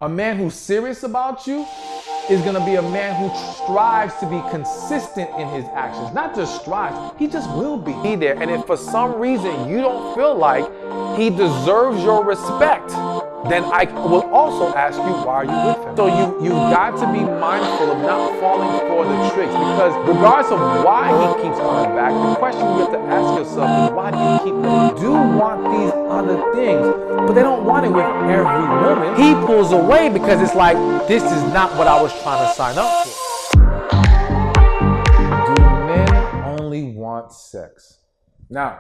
A man who's serious about you is gonna be a man who strives to be consistent in his actions. Not just strives, he just will be there. And if for some reason you don't feel like he deserves your respect, then I will also ask you, why are you with him? So you've got to be mindful of not falling for the tricks, because regardless of why he keeps coming back, the question you have to ask yourself is, why do you keep coming? Do want these other things, but they don't want it with every woman. He pulls away because it's like, this is not what I was trying to sign up for. Do men only want sex? Now,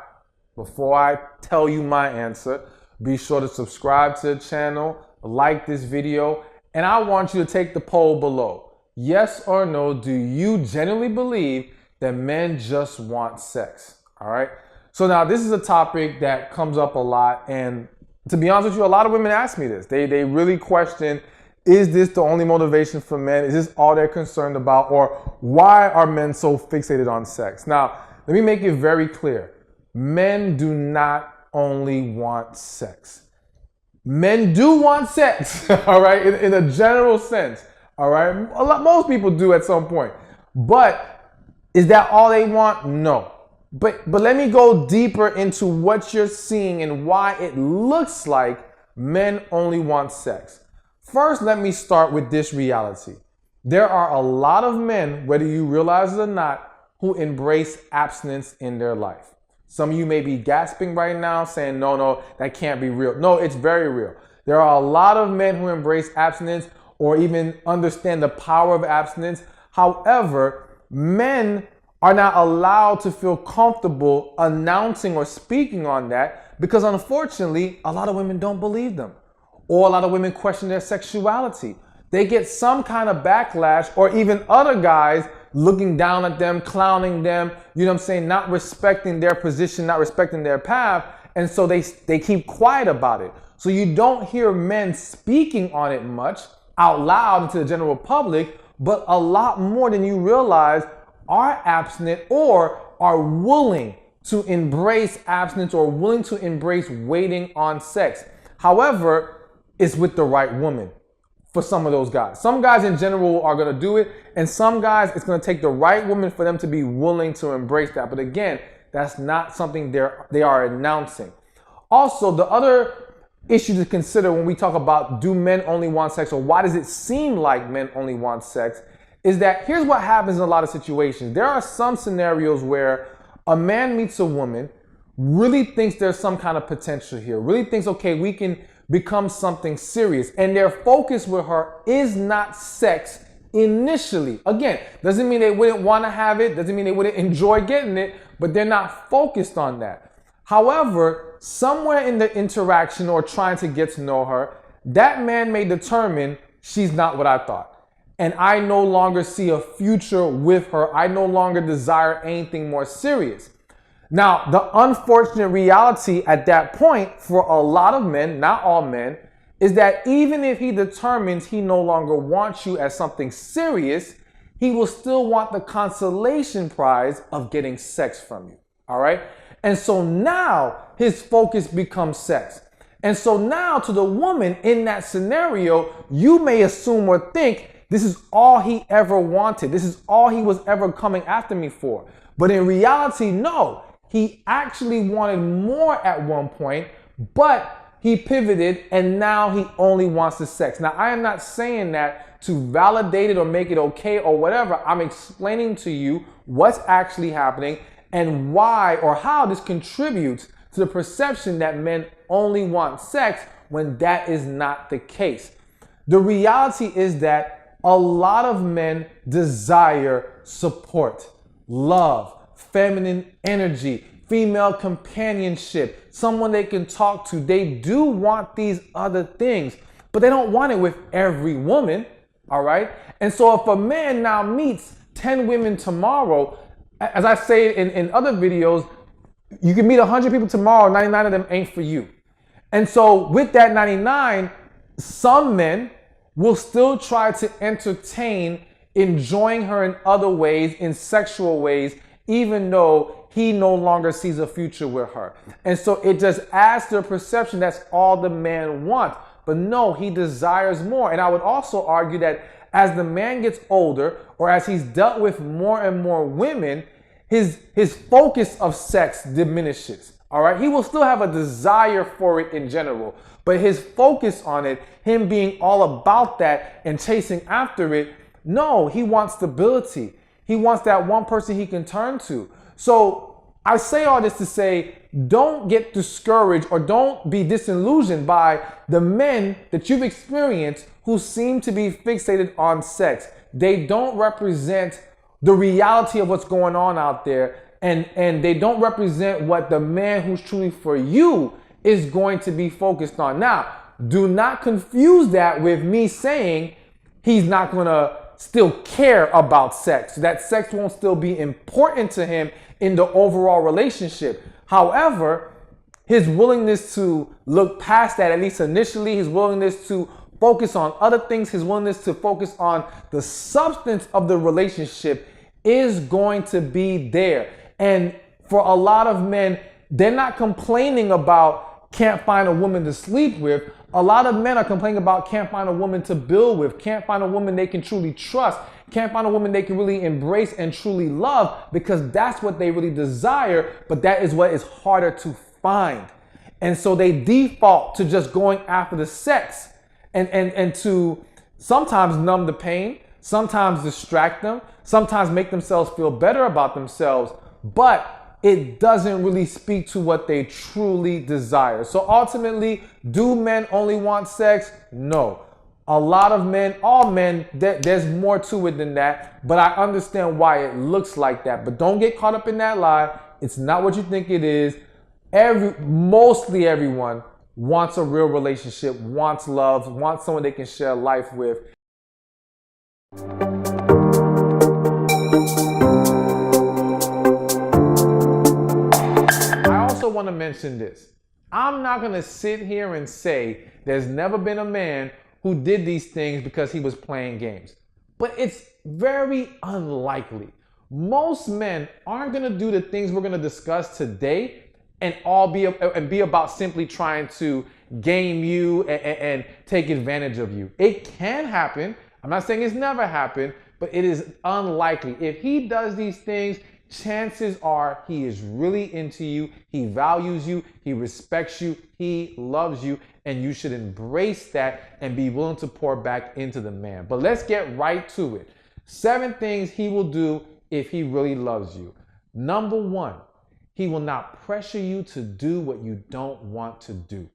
before I tell you my answer, be sure to subscribe to the channel, like this video, and I want you to take the poll below. Yes or no, do you genuinely believe that men just want sex? All right. So now this is a topic that comes up a lot, and to be honest with you, a lot of women ask me this. They really question, is this the only motivation for men? Is this all they're concerned about? Or why are men so fixated on sex? Now, let me make it very clear. Men do not only want sex. Men do want sex, all right, in a general sense, all right? Most people do at some point. But is that all they want? No. But let me go deeper into what you're seeing and why it looks like men only want sex. First, let me start with this reality. There are a lot of men, whether you realize it or not, who embrace abstinence in their life. Some of you may be gasping right now saying, no, that can't be real. No, it's very real. There are a lot of men who embrace abstinence or even understand the power of abstinence. However, men are not allowed to feel comfortable announcing or speaking on that because unfortunately, a lot of women don't believe them, or a lot of women question their sexuality. They get some kind of backlash, or even other guys looking down at them, clowning them, you know what I'm saying, not respecting their position, not respecting their path, and so they keep quiet about it. So you don't hear men speaking on it much out loud into the general public, but a lot more than you realize are abstinent or are willing to embrace abstinence or willing to embrace waiting on sex. However, it's with the right woman. For some of those guys. Some guys in general are going to do it, and some guys, it's going to take the right woman for them to be willing to embrace that. But again, that's not something they are announcing. Also, the other issue to consider when we talk about do men only want sex, or why does it seem like men only want sex, is that here's what happens in a lot of situations. There are some scenarios where a man meets a woman, really thinks there's some kind of potential here, really thinks, okay, we can become something serious, and their focus with her is not sex initially. Again, doesn't mean they wouldn't want to have it, doesn't mean they wouldn't enjoy getting it, but they're not focused on that. However, somewhere in the interaction or trying to get to know her, that man may determine she's not what I thought, and I no longer see a future with her. I no longer desire anything more serious. Now, the unfortunate reality at that point for a lot of men, not all men, is that even if he determines he no longer wants you as something serious, he will still want the consolation prize of getting sex from you. All right? And so now his focus becomes sex. And so now to the woman in that scenario, you may assume or think this is all he ever wanted. This is all he was ever coming after me for. But in reality, no. He actually wanted more at one point, but he pivoted and now he only wants the sex. Now, I am not saying that to validate it or make it okay or whatever. I'm explaining to you what's actually happening and why or how this contributes to the perception that men only want sex when that is not the case. The reality is that a lot of men desire support, love, feminine energy, female companionship, someone they can talk to. They do want these other things, but they don't want it with every woman, all right? And so if a man now meets 10 women tomorrow, as I say in other videos, you can meet 100 people tomorrow, 99 of them ain't for you. And so with that 99, some men will still try to entertain enjoying her in other ways, in sexual ways, even though he no longer sees a future with her. And so it just adds to the perception that's all the man wants. But no, he desires more. And I would also argue that as the man gets older, or as he's dealt with more and more women, his focus of sex diminishes. All right. He will still have a desire for it in general, but his focus on it, him being all about that and chasing after it, no, he wants stability. He wants that one person he can turn to. So I say all this to say, don't get discouraged or don't be disillusioned by the men that you've experienced who seem to be fixated on sex. They don't represent the reality of what's going on out there, and they don't represent what the man who's truly for you is going to be focused on. Now, do not confuse that with me saying he's not going to still care about sex, that sex won't still be important to him in the overall relationship. However, his willingness to look past that, at least initially, his willingness to focus on other things, his willingness to focus on the substance of the relationship is going to be there. And for a lot of men, they're not complaining about can't find a woman to sleep with. A lot of men are complaining about can't find a woman to build with, can't find a woman they can truly trust, can't find a woman they can really embrace and truly love, because that's what they really desire, but that is what is harder to find. And so they default to just going after the sex and to sometimes numb the pain, sometimes distract them, sometimes make themselves feel better about themselves, but it doesn't really speak to what they truly desire. So ultimately, do men only want sex? No. A lot of men, all men, there's more to it than that, but I understand why it looks like that. But don't get caught up in that lie. It's not what you think it is. Mostly everyone wants a real relationship, wants love, wants someone they can share life with. I want to mention this. I'm not going to sit here and say there's never been a man who did these things because he was playing games. But it's very unlikely. Most men aren't going to do the things we're going to discuss today and be about simply trying to game you and take advantage of you. It can happen. I'm not saying it's never happened, but it is unlikely. If he does these things, chances are he is really into you, he values you, he respects you, he loves you, and you should embrace that and be willing to pour back into the man. But let's get right to it. 7 things he will do if he really loves you. Number 1, he will not pressure you to do what you don't want to do.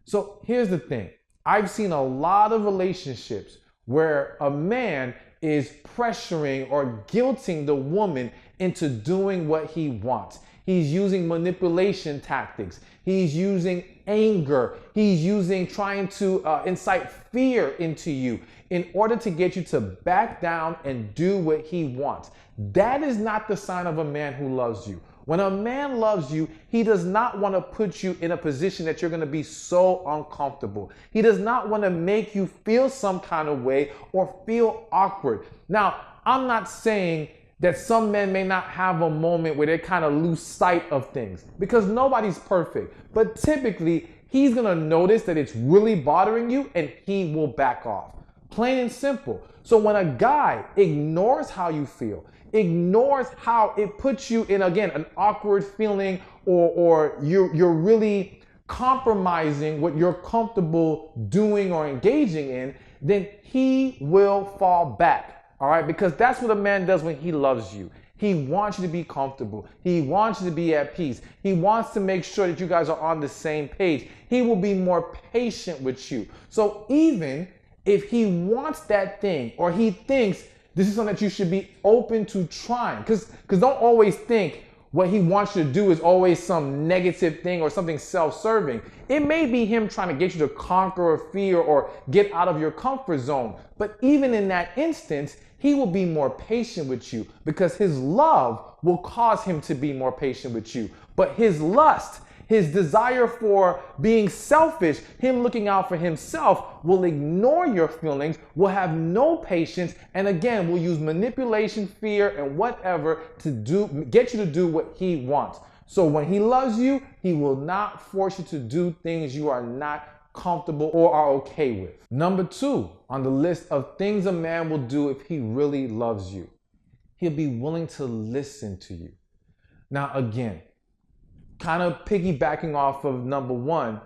So here's the thing. I've seen a lot of relationships where a man is pressuring or guilting the woman into doing what he wants. He's using manipulation tactics. He's using anger. He's using trying to incite fear into you in order to get you to back down and do what he wants. That is not the sign of a man who loves you. When a man loves you, he does not want to put you in a position that you're going to be so uncomfortable. He does not want to make you feel some kind of way or feel awkward. Now, I'm not saying that some men may not have a moment where they kind of lose sight of things, because nobody's perfect. But typically, he's going to notice that it's really bothering you and he will back off. Plain and simple. So when a guy ignores how you feel, ignores how it puts you in, again, an awkward feeling, or you're really compromising what you're comfortable doing or engaging in, then he will fall back. All right, because that's what a man does when he loves you. He wants you to be comfortable. He wants you to be at peace. He wants to make sure that you guys are on the same page. He will be more patient with you. So even if he wants that thing, or he thinks this is something that you should be open to trying, because don't always think what he wants you to do is always some negative thing or something self-serving. It may be him trying to get you to conquer a fear or get out of your comfort zone. But even in that instance, he will be more patient with you, because his love will cause him to be more patient with you. But his lust, his desire for being selfish, him looking out for himself, will ignore your feelings, will have no patience, and again, will use manipulation, fear, and whatever to get you to do what he wants. So when he loves you, he will not force you to do things you are not comfortable or are okay with. Number 2 on the list of things a man will do if he really loves you, he'll be willing to listen to you. Now again, kind of piggybacking off of number 1,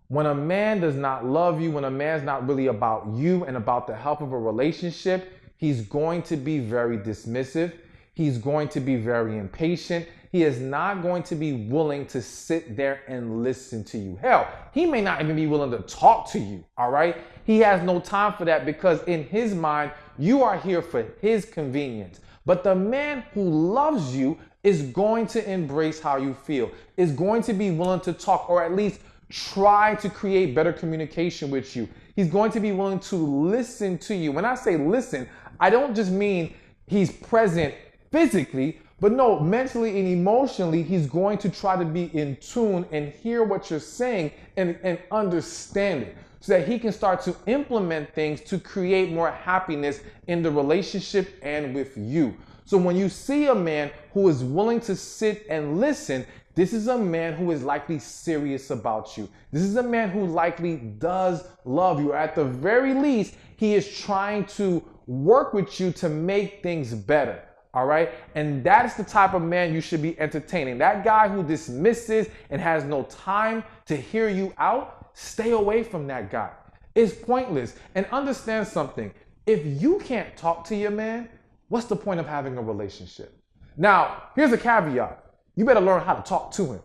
when a man does not love you, when a man's not really about you and about the health of a relationship, he's going to be very dismissive. He's going to be very impatient. He is not going to be willing to sit there and listen to you. Hell, he may not even be willing to talk to you, all right? He has no time for that because in his mind, you are here for his convenience. But the man who loves you is going to embrace how you feel, is going to be willing to talk or at least try to create better communication with you. He's going to be willing to listen to you. When I say listen, I don't just mean he's present physically, but no, mentally and emotionally, he's going to try to be in tune and hear what you're saying and understand it so that he can start to implement things to create more happiness in the relationship and with you. So when you see a man who is willing to sit and listen, this is a man who is likely serious about you. This is a man who likely does love you. At the very least, he is trying to work with you to make things better. All right. And that's the type of man you should be entertaining. That guy who dismisses and has no time to hear you out, stay away from that guy. It's pointless. And understand something. If you can't talk to your man, what's the point of having a relationship? Now, here's a caveat. You better learn how to talk to him.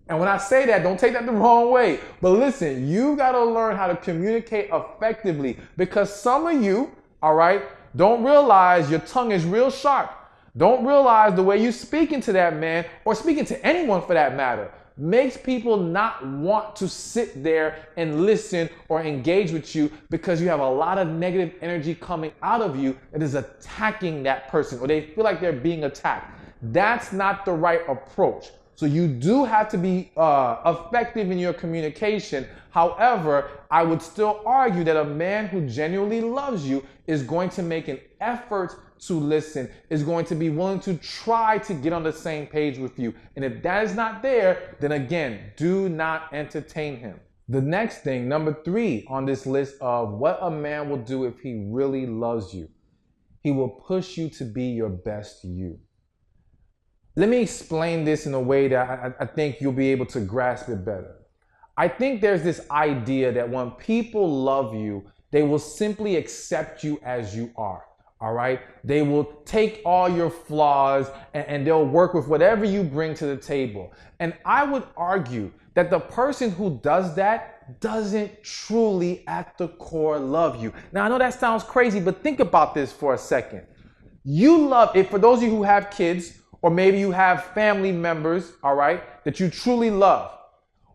And when I say that, don't take that the wrong way. But listen, you got to learn how to communicate effectively because some of you, all right, don't realize your tongue is real sharp. Don't realize the way you're speaking to that man or speaking to anyone for that matter makes people not want to sit there and listen or engage with you because you have a lot of negative energy coming out of you that is attacking that person or they feel like they're being attacked. That's not the right approach. So you do have to be effective in your communication. However, I would still argue that a man who genuinely loves you is going to make an effort to listen, is going to be willing to try to get on the same page with you. And if that is not there, then again, do not entertain him. The next thing, number 3 on this list of what a man will do if he really loves you, he will push you to be your best you. Let me explain this in a way that I think you'll be able to grasp it better. I think there's this idea that when people love you, they will simply accept you as you are. All right. They will take all your flaws and they'll work with whatever you bring to the table. And I would argue that the person who does that doesn't truly at the core love you. Now, I know that sounds crazy, but think about this for a second. You love it. For those of you who have kids, or maybe you have family members, all right, that you truly love.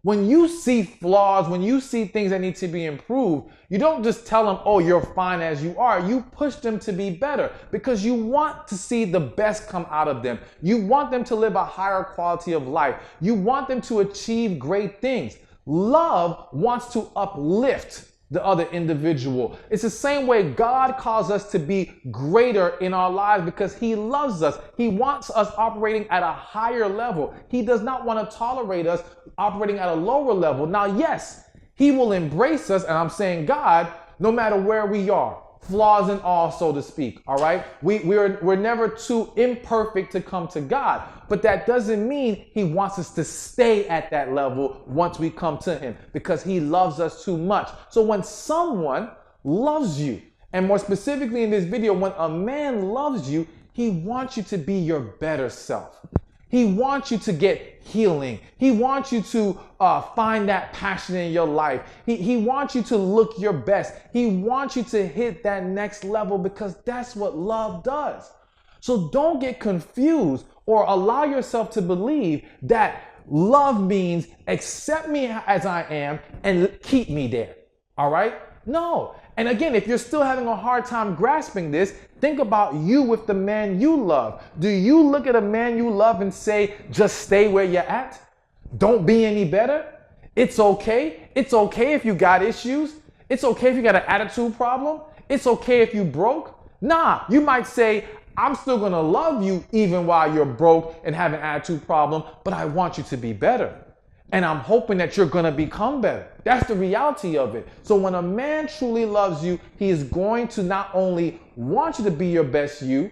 When you see flaws, when you see things that need to be improved, you don't just tell them, oh, you're fine as you are. You push them to be better because you want to see the best come out of them. You want them to live a higher quality of life. You want them to achieve great things. Love wants to uplift the other individual. It's the same way God calls us to be greater in our lives because he loves us. He wants us operating at a higher level. He does not want to tolerate us operating at a lower level. Now, yes, he will embrace us, and I'm saying God, no matter where we are, flaws and all, so to speak, all right? We're never too imperfect to come to God, but that doesn't mean he wants us to stay at that level once we come to him because he loves us too much. So when someone loves you, and more specifically in this video, when a man loves you, he wants you to be your better self. He wants you to get healing. He wants you to find that passion in your life. He wants you to look your best. He wants you to hit that next level because that's what love does. So don't get confused or allow yourself to believe that love means accept me as I am and keep me there. All right? No. And again, if you're still having a hard time grasping this, think about you with the man you love. Do you look at a man you love and say, just stay where you're at? Don't be any better? It's okay. It's okay if you got issues. It's okay if you got an attitude problem. It's okay if you broke. Nah, you might say, I'm still going to love you even while you're broke and have an attitude problem, but I want you to be better. And I'm hoping that you're going to become better. That's the reality of it. So when a man truly loves you, he is going to not only want you to be your best you,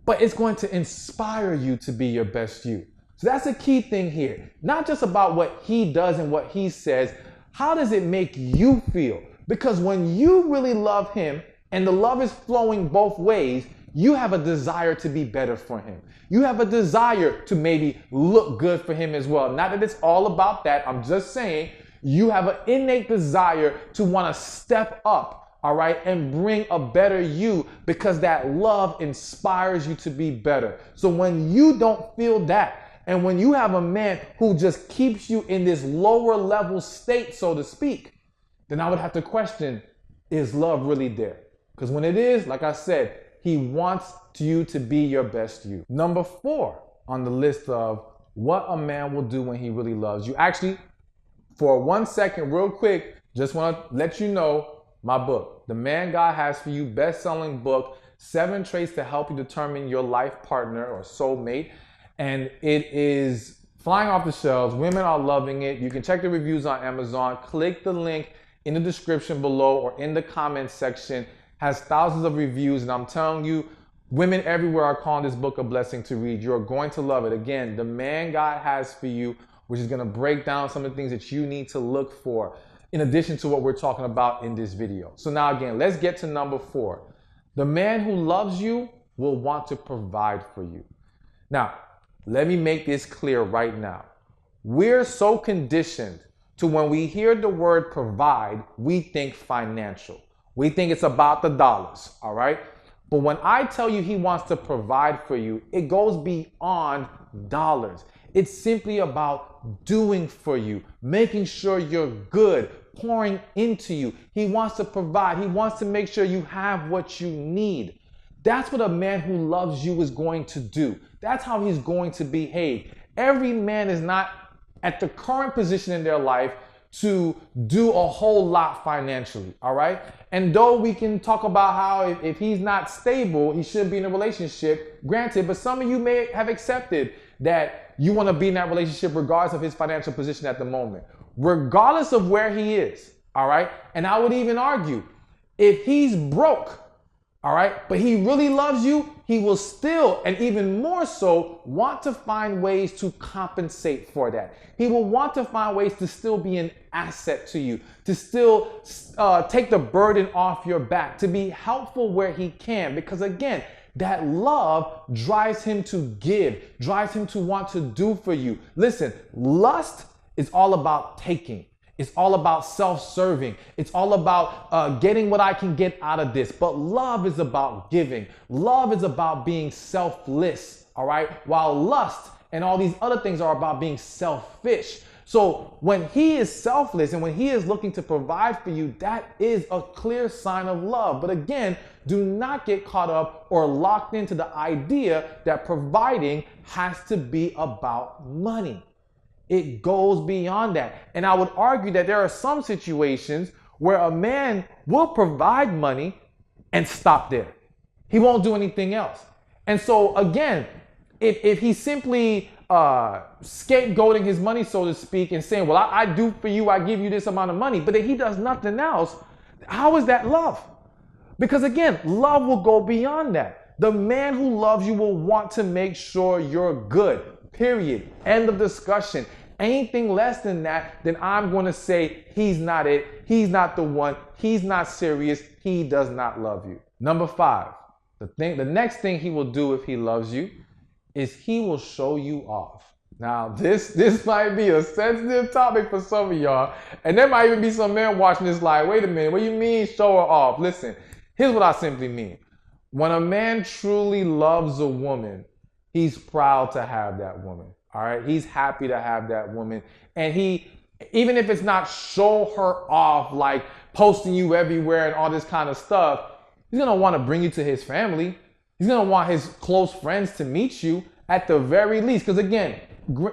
but it's going to inspire you to be your best you. So that's a key thing here. Not just about what he does and what he says. How does it make you feel? Because when you really love him and the love is flowing both ways, you have a desire to be better for him. You have a desire to maybe look good for him as well. Not that it's all about that. I'm just saying you have an innate desire to want to step up, all right, and bring a better you, because that love inspires you to be better. So when you don't feel that, and when you have a man who just keeps you in this lower level state, so to speak, then I would have to question, is love really there? Because when it is, like I said, he wants you to be your best you. Number 4 on the list of what a man will do when he really loves you. Actually, for 1 second, real quick, just want to let you know my book, The Man God Has For You, best-selling book, 7 traits to help you determine your life partner or soulmate. And it is flying off the shelves. Women are loving it. You can check the reviews on Amazon. Click the link in the description below or in the comment section. Has thousands of reviews, and I'm telling you, women everywhere are calling this book a blessing to read. You're going to love it. Again, The Man God Has For You, which is going to break down some of the things that you need to look for in addition to what we're talking about in this video. So now again, let's get to number 4. The man who loves you will want to provide for you. Now, let me make this clear right now. We're so conditioned to when we hear the word provide, we think financial. We think it's about the dollars, all right? But when I tell you he wants to provide for you, it goes beyond dollars. It's simply about doing for you, making sure you're good, pouring into you. He wants to provide. He wants to make sure you have what you need. That's what a man who loves you is going to do. That's how he's going to behave. Every man is not at the current position in their life to do a whole lot financially, all right? And though we can talk about how if he's not stable, he should be in a relationship, granted, but some of you may have accepted that you want to be in that relationship regardless of his financial position at the moment, regardless of where he is, all right? And I would even argue, if he's broke, all right, but he really loves you, he will still, and even more so, want to find ways to compensate for that. He will want to find ways to still be an asset to you, to still take the burden off your back, to be helpful where he can. Because again, that love drives him to give, drives him to want to do for you. Listen, lust is all about taking. It's all about self-serving. It's all about getting what I can get out of this. But love is about giving. Love is about being selfless, all right? While lust and all these other things are about being selfish. So when he is selfless and when he is looking to provide for you, that is a clear sign of love. But again, do not get caught up or locked into the idea that providing has to be about money. It goes beyond that. And I would argue that there are some situations where a man will provide money and stop there. He won't do anything else. And so again, if he's simply scapegoating his money, so to speak, and saying, well, I do for you, I give you this amount of money, but then he does nothing else, how is that love? Because again, love will go beyond that. The man who loves you will want to make sure you're good. Period. End of discussion. Anything less than that, then I'm going to say he's not it. He's not the one. He's not serious. He does not love you. Number 5, the next thing he will do if he loves you is he will show you off. Now, this might be a sensitive topic for some of y'all, and there might even be some men watching this like, wait a minute, what do you mean show her off? Listen, here's what I simply mean. When a man truly loves a woman, he's proud to have that woman, all right? He's happy to have that woman. And he, even if it's not show her off, like posting you everywhere and all this kind of stuff, he's gonna wanna bring you to his family. He's gonna want his close friends to meet you at the very least. Because again,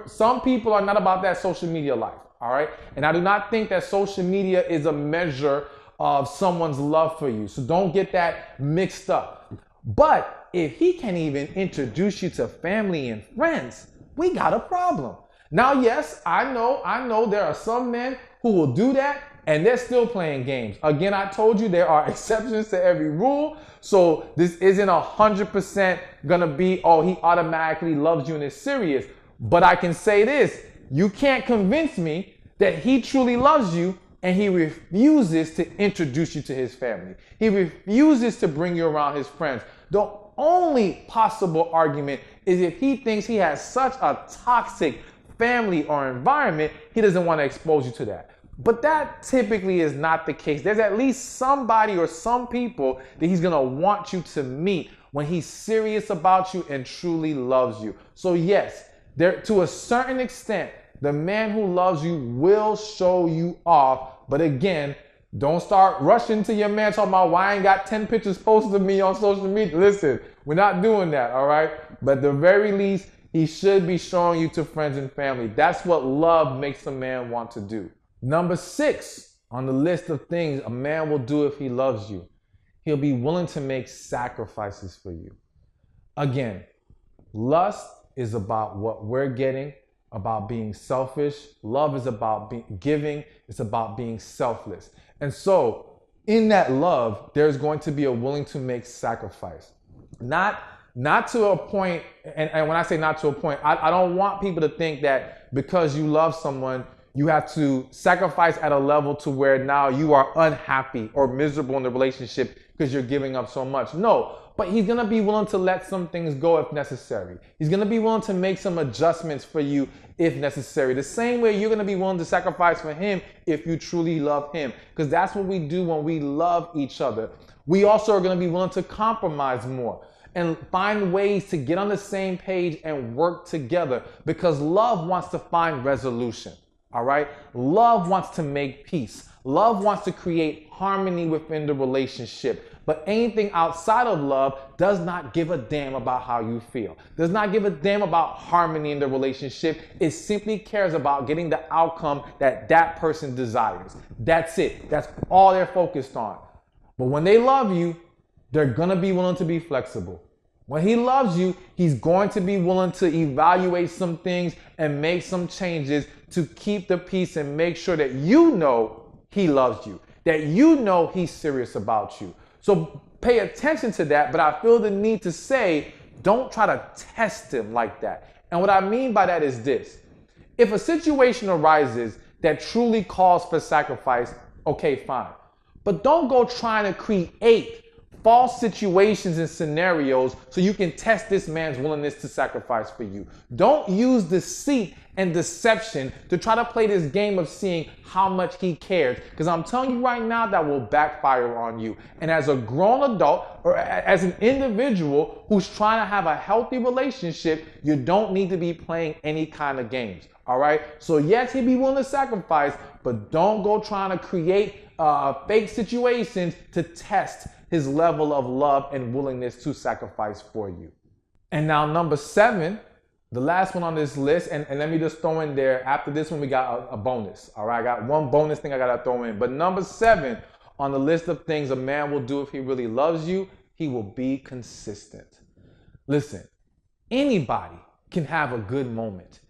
some people are not about that social media life, all right? And I do not think that social media is a measure of someone's love for you. So don't get that mixed up. But if he can even introduce you to family and friends, we got a problem. Now, yes, I know there are some men who will do that and they're still playing games. Again, I told you there are exceptions to every rule. So this isn't 100% gonna be, oh, he automatically loves you and is serious. But I can say this, you can't convince me that he truly loves you and he refuses to introduce you to his family. He refuses to bring you around his friends. The only possible argument is if he thinks he has such a toxic family or environment, he doesn't want to expose you to that. But that typically is not the case. There's at least somebody or some people that he's going to want you to meet when he's serious about you and truly loves you. So yes, there, to a certain extent, the man who loves you will show you off. But again, don't start rushing to your man talking about why I ain't got 10 pictures posted of me on social media. Listen, we're not doing that, all right? But at the very least, he should be showing you to friends and family. That's what love makes a man want to do. Number 6 on the list of things a man will do if he loves you. He'll be willing to make sacrifices for you. Again, lust is about what we're getting, about being selfish. Love is about giving. It's about being selfless. And so in that love, there's going to be a willing to make sacrifice. Not to a point, and when I say not to a point, I don't want people to think that because you love someone, you have to sacrifice at a level to where now you are unhappy or miserable in the relationship because you're giving up so much. No, but he's going to be willing to let some things go if necessary. He's going to be willing to make some adjustments for you if necessary. The same way you're going to be willing to sacrifice for him if you truly love him, because that's what we do when we love each other. We also are going to be willing to compromise more and find ways to get on the same page and work together, because love wants to find resolution. All right? Love wants to make peace. Love wants to create harmony within the relationship. But anything outside of love does not give a damn about how you feel. Does not give a damn about harmony in the relationship. It simply cares about getting the outcome that that person desires. That's it. That's all they're focused on. But when they love you, they're going to be willing to be flexible. When he loves you, he's going to be willing to evaluate some things and make some changes to keep the peace and make sure that you know he loves you, that you know he's serious about you. So pay attention to that, but I feel the need to say, don't try to test him like that. And what I mean by that is this. If a situation arises that truly calls for sacrifice, okay, fine. But don't go trying to create false situations and scenarios so you can test this man's willingness to sacrifice for you. Don't use deceit and deception to try to play this game of seeing how much he cares, because I'm telling you right now that will backfire on you. And as a grown adult or as an individual who's trying to have a healthy relationship, you don't need to be playing any kind of games. All right? So yes, he'd be willing to sacrifice, but don't go trying to create fake situations to test his level of love and willingness to sacrifice for you. And now number 7, the last one on this list, and let me just throw in there, after this one we got a bonus. All right, I got one bonus thing I gotta throw in. But number 7 on the list of things a man will do if he really loves you, he will be consistent. Listen, anybody can have a good moment.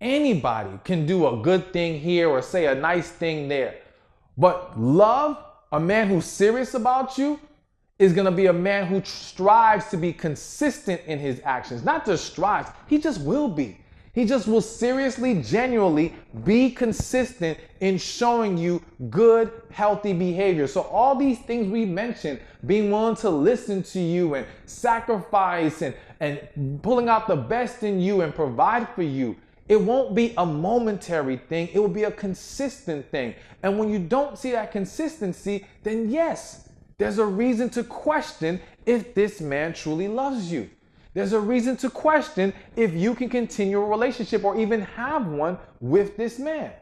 Anybody can do a good thing here or say a nice thing there. But love, a man who's serious about you, is going to be a man who strives to be consistent in his actions. Not just strives, he just will be. He just will seriously, genuinely be consistent in showing you good, healthy behavior. So all these things we mentioned, being willing to listen to you and sacrifice and pulling out the best in you and provide for you, it won't be a momentary thing. It will be a consistent thing. And when you don't see that consistency, then yes, there's a reason to question if this man truly loves you. There's a reason to question if you can continue a relationship or even have one with this man.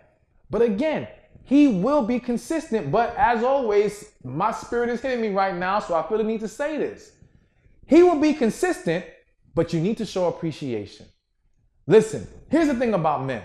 But again, he will be consistent. But as always, my spirit is hitting me right now, so I feel the need to say this. He will be consistent, but you need to show appreciation. Listen, here's the thing about men.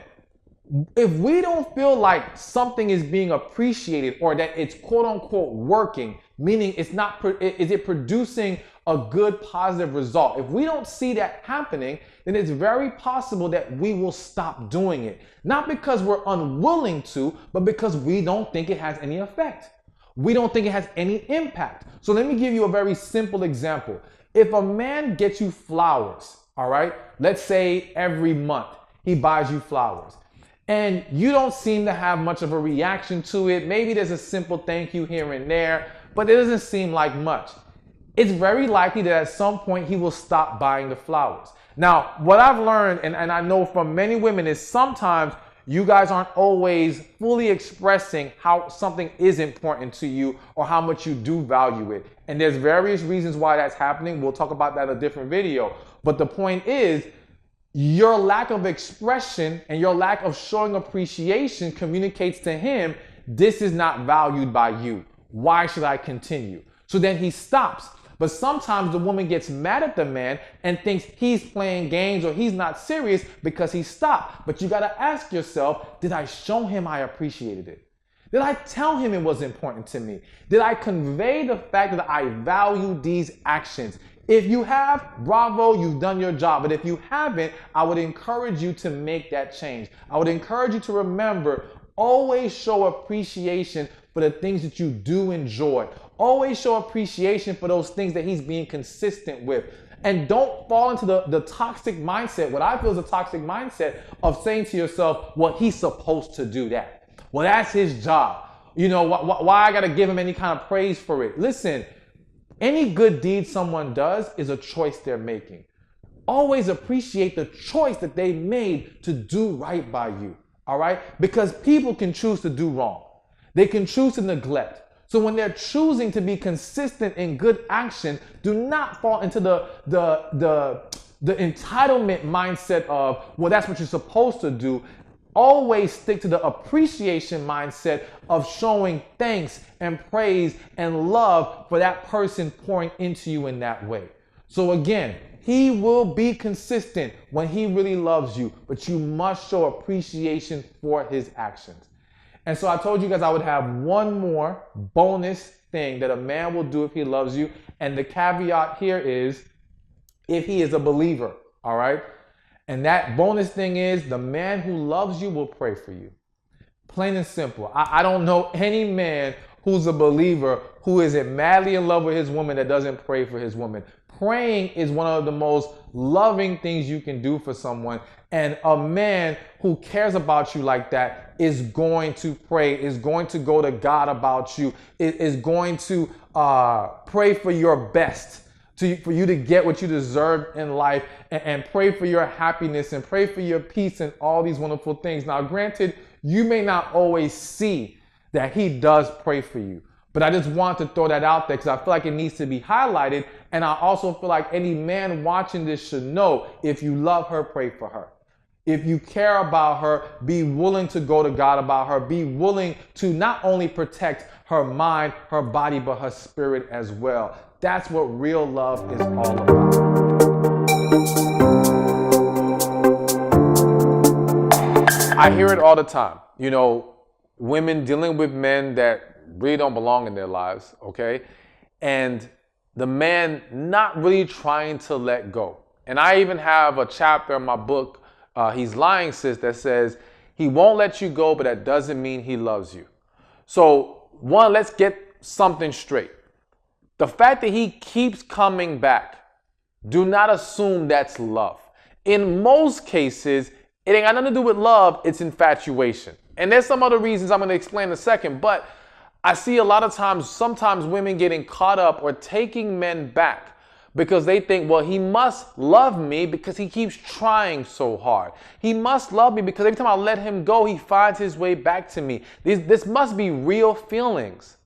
If we don't feel like something is being appreciated or that it's quote unquote working, meaning it's not, is it producing a good positive result? If we don't see that happening, then it's very possible that we will stop doing it. Not because we're unwilling to, but because we don't think it has any effect. We don't think it has any impact. So let me give you a very simple example. If a man gets you flowers, all right, let's say every month he buys you flowers, and you don't seem to have much of a reaction to it. Maybe there's a simple thank you here and there, but it doesn't seem like much. It's very likely that at some point he will stop buying the flowers. Now, what I've learned, and I know from many women, is sometimes you guys aren't always fully expressing how something is important to you or how much you do value it. And there's various reasons why that's happening. We'll talk about that in a different video. But the point is, your lack of expression and your lack of showing appreciation communicates to him, this is not valued by you. Why should I continue? So then he stops. But sometimes the woman gets mad at the man and thinks he's playing games or he's not serious because he stopped. But you got to ask yourself, did I show him I appreciated it? Did I tell him it was important to me? Did I convey the fact that I value these actions? If you have, bravo, you've done your job. But if you haven't, I would encourage you to make that change. I would encourage you to remember, always show appreciation for the things that you do enjoy. Always show appreciation for those things that he's being consistent with. And don't fall into the toxic mindset, what I feel is a toxic mindset of saying to yourself, well, he's supposed to do that. Well, that's his job. You know, why I got to give him any kind of praise for it? Listen, any good deed someone does is a choice they're making. Always appreciate the choice that they made to do right by you, all right? Because people can choose to do wrong. They can choose to neglect. So when they're choosing to be consistent in good action, do not fall into the entitlement mindset of, well, that's what you're supposed to do. Always stick to the appreciation mindset of showing thanks and praise and love for that person pouring into you in that way. So again, he will be consistent when he really loves you, but you must show appreciation for his actions. And so I told you guys I would have one more bonus thing that a man will do if he loves you. And the caveat here is if he is a believer, all right? And that bonus thing is the man who loves you will pray for you. Plain and simple. I don't know any man who's a believer who isn't madly in love with his woman that doesn't pray for his woman. Praying is one of the most loving things you can do for someone. And a man who cares about you like that is going to pray, is going to go to God about you, is going to pray for your best, for you to get what you deserve in life, and pray for your happiness and pray for your peace and all these wonderful things. Now, granted, you may not always see that he does pray for you, but I just want to throw that out there because I feel like it needs to be highlighted. And I also feel like any man watching this should know, if you love her, pray for her. If you care about her, be willing to go to God about her. Be willing to not only protect her mind, her body, but her spirit as well. That's what real love is all about. I hear it all the time. You know, women dealing with men that really don't belong in their lives, okay? And the man not really trying to let go. And I even have a chapter in my book, He's Lying, Sis, that says he won't let you go, but that doesn't mean he loves you. So one, let's get something straight. The fact that he keeps coming back, do not assume that's love. In most cases, it ain't got nothing to do with love, it's infatuation. And there's some other reasons I'm going to explain in a second, but I see a lot of times, sometimes women getting caught up or taking men back because they think, well, he must love me because he keeps trying so hard. He must love me because every time I let him go, he finds his way back to me. This must be real feelings.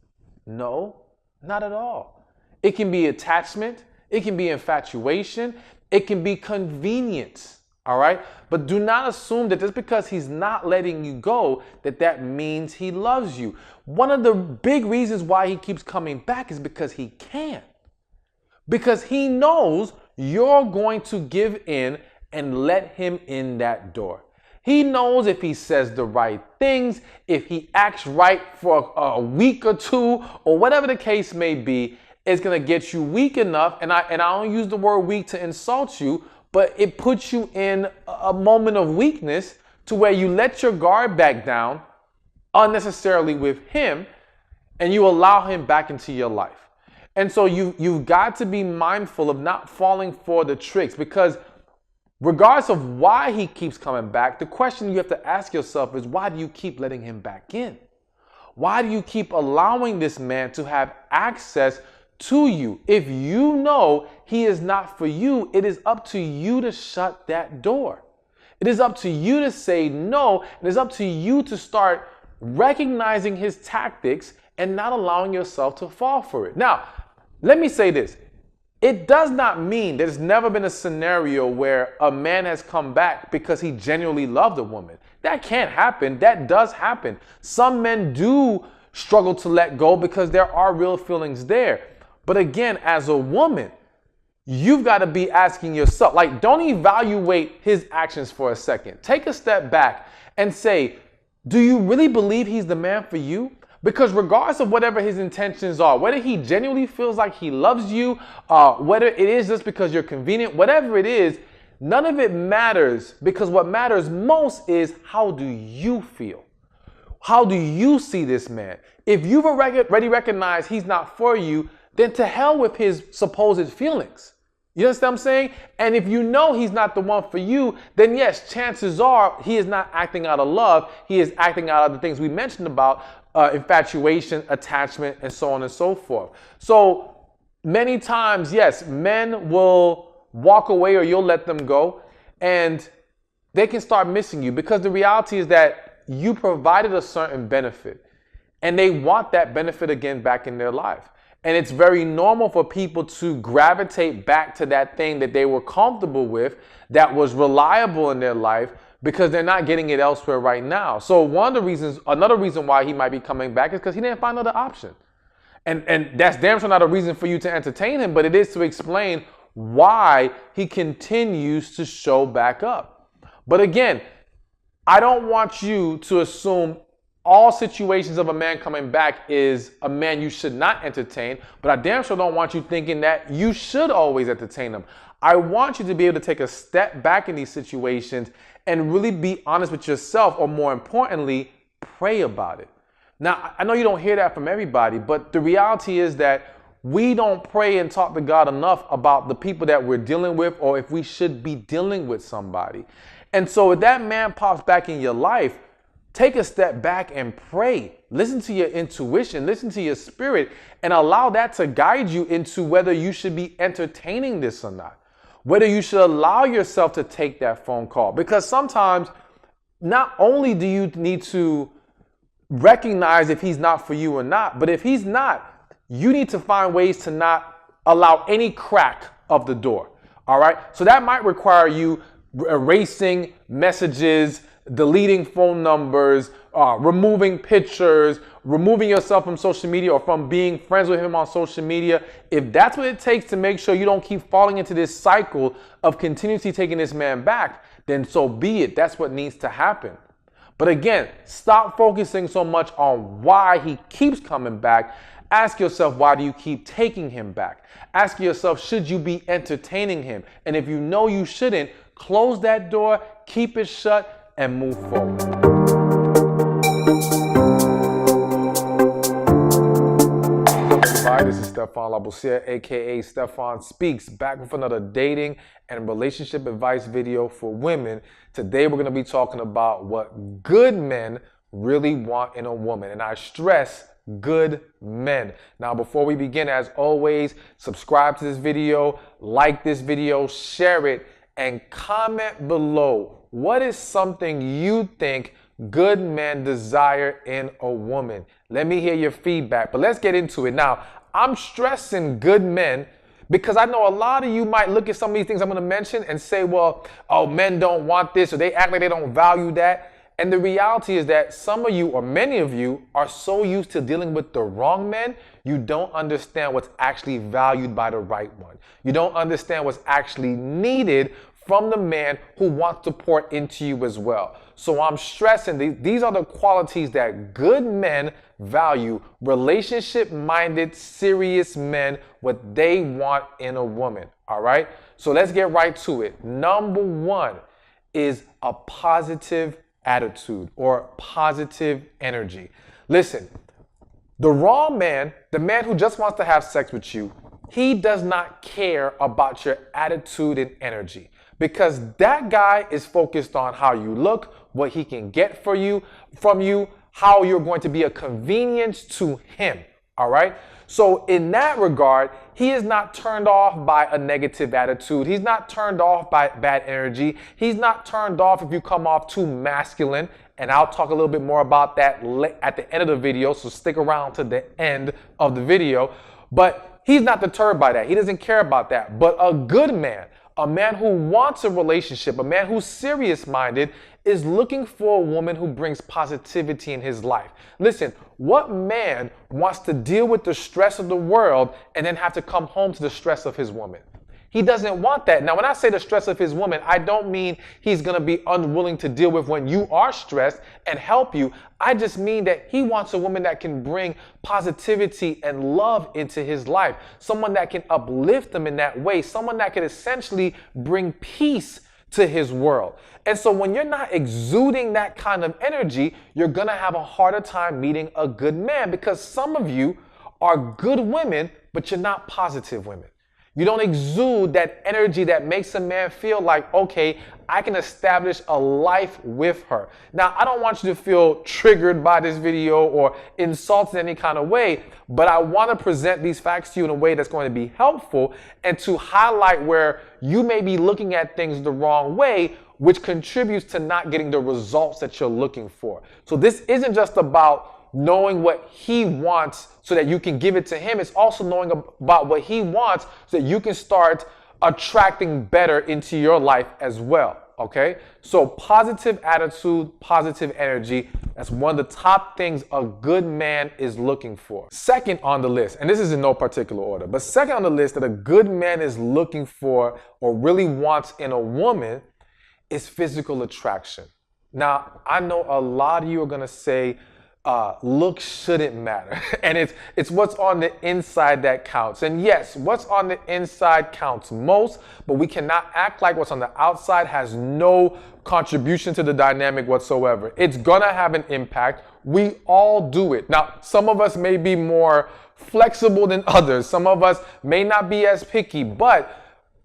No, not at all. It can be attachment. It can be infatuation. It can be convenience. All right? But do not assume that just because he's not letting you go, that means he loves you. One of the big reasons why he keeps coming back is because he can. Because he knows you're going to give in and let him in that door. He knows if he says the right things, if he acts right for a week or two, or whatever the case may be, it's going to get you weak enough. And I don't use the word weak to insult you, but it puts you in a moment of weakness to where you let your guard back down unnecessarily with him, and you allow him back into your life. And so you've got to be mindful of not falling for the tricks, because regardless of why he keeps coming back, the question you have to ask yourself is, why do you keep letting him back in? Why do you keep allowing this man to have access to you? If you know he is not for you, it is up to you to shut that door. It is up to you to say no. It is up to you to start recognizing his tactics and not allowing yourself to fall for it. Now, let me say this. It does not mean there's never been a scenario where a man has come back because he genuinely loved a woman. That can't happen. That does happen. Some men do struggle to let go because there are real feelings there. But again, as a woman, you've got to be asking yourself, like, don't evaluate his actions for a second. Take a step back and say, do you really believe he's the man for you? Because regardless of whatever his intentions are, whether he genuinely feels like he loves you, whether it is just because you're convenient, whatever it is, none of it matters, because what matters most is, how do you feel? How do you see this man? If you've already recognized he's not for you, then to hell with his supposed feelings. You understand what I'm saying? And if you know he's not the one for you, then yes, chances are he is not acting out of love. He is acting out of the things we mentioned about infatuation, attachment, and so on and so forth. So many times, yes, men will walk away or you'll let them go, and they can start missing you, because the reality is that you provided a certain benefit and they want that benefit again back in their life. And it's very normal for people to gravitate back to that thing that they were comfortable with, that was reliable in their life, because they're not getting it elsewhere right now. So another reason why he might be coming back is because he didn't find another option. And that's damn sure not a reason for you to entertain him, but it is to explain why he continues to show back up. But again, I don't want you to assume all situations of a man coming back is a man you should not entertain, but I damn sure don't want you thinking that you should always entertain him. I want you to be able to take a step back in these situations and really be honest with yourself, or more importantly, pray about it. Now, I know you don't hear that from everybody, but the reality is that we don't pray and talk to God enough about the people that we're dealing with, or if we should be dealing with somebody. And so if that man pops back in your life, take a step back and pray. Listen to your intuition, listen to your spirit, and allow that to guide you into whether you should be entertaining this or not. Whether you should allow yourself to take that phone call. Because sometimes, not only do you need to recognize if he's not for you or not, but if he's not, you need to find ways to not allow any crack of the door. All right? So that might require you erasing messages, deleting phone numbers, removing pictures, removing yourself from social media, or from being friends with him on social media. If that's what it takes to make sure you don't keep falling into this cycle of continuously taking this man back, then so be it. That's what needs to happen. But again, stop focusing so much on why he keeps coming back. Ask yourself, why do you keep taking him back? Ask yourself, should you be entertaining him? And if you know you shouldn't, close that door, keep it shut, and move forward. Hi, this is Stefan Labossiere, aka Stefan Speaks, back with another dating and relationship advice video for women. Today we're going to be talking about what good men really want in a woman, and I stress good men. Now, before we begin, as always, subscribe to this video, like this video, share it, and comment below. What is something you think good men desire in a woman? Let me hear your feedback, but let's get into it. Now, I'm stressing good men because I know a lot of you might look at some of these things I'm going to mention and say, well, oh, men don't want this, or they act like they don't value that. And the reality is that some of you, or many of you, are so used to dealing with the wrong men, you don't understand what's actually valued by the right one. You don't understand what's actually needed from the man who wants to pour into you as well. So I'm stressing these are the qualities that good men value. Relationship-minded, serious men, what they want in a woman. All right? So let's get right to it. Number one is a positive attitude or positive energy. Listen, the wrong man, the man who just wants to have sex with you, he does not care about your attitude and energy, because that guy is focused on how you look, what he can get from you, how you're going to be a convenience to him. All right? So in that regard, he is not turned off by a negative attitude. He's not turned off by bad energy. He's not turned off if you come off too masculine. And I'll talk a little bit more about that at the end of the video, so stick around to the end of the video. But he's not deterred by that. He doesn't care about that. But a good man, a man who wants a relationship, a man who's serious-minded, is looking for a woman who brings positivity in his life. Listen, what man wants to deal with the stress of the world and then have to come home to the stress of his woman? He doesn't want that. Now, when I say the stress of his woman, I don't mean he's going to be unwilling to deal with when you are stressed and help you. I just mean that he wants a woman that can bring positivity and love into his life. Someone that can uplift him in that way. Someone that can essentially bring peace to his world. And so when you're not exuding that kind of energy, you're going to have a harder time meeting a good man, because some of you are good women, but you're not positive women. You don't exude that energy that makes a man feel like, okay, I can establish a life with her. Now, I don't want you to feel triggered by this video or insulted in any kind of way, but I want to present these facts to you in a way that's going to be helpful and to highlight where you may be looking at things the wrong way, which contributes to not getting the results that you're looking for. So this isn't just about knowing what he wants so that you can give it to him. It's also knowing about what he wants so that you can start attracting better into your life as well. Okay? So positive attitude, positive energy, that's one of the top things a good man is looking for. Second on the list, and this is in no particular order, but second on the list that a good man is looking for or really wants in a woman is physical attraction. Now, I know a lot of you are going to say, looks shouldn't matter. And it's what's on the inside that counts. And yes, what's on the inside counts most, but we cannot act like what's on the outside has no contribution to the dynamic whatsoever. It's gonna have an impact. We all do it. Now, some of us may be more flexible than others. Some of us may not be as picky, but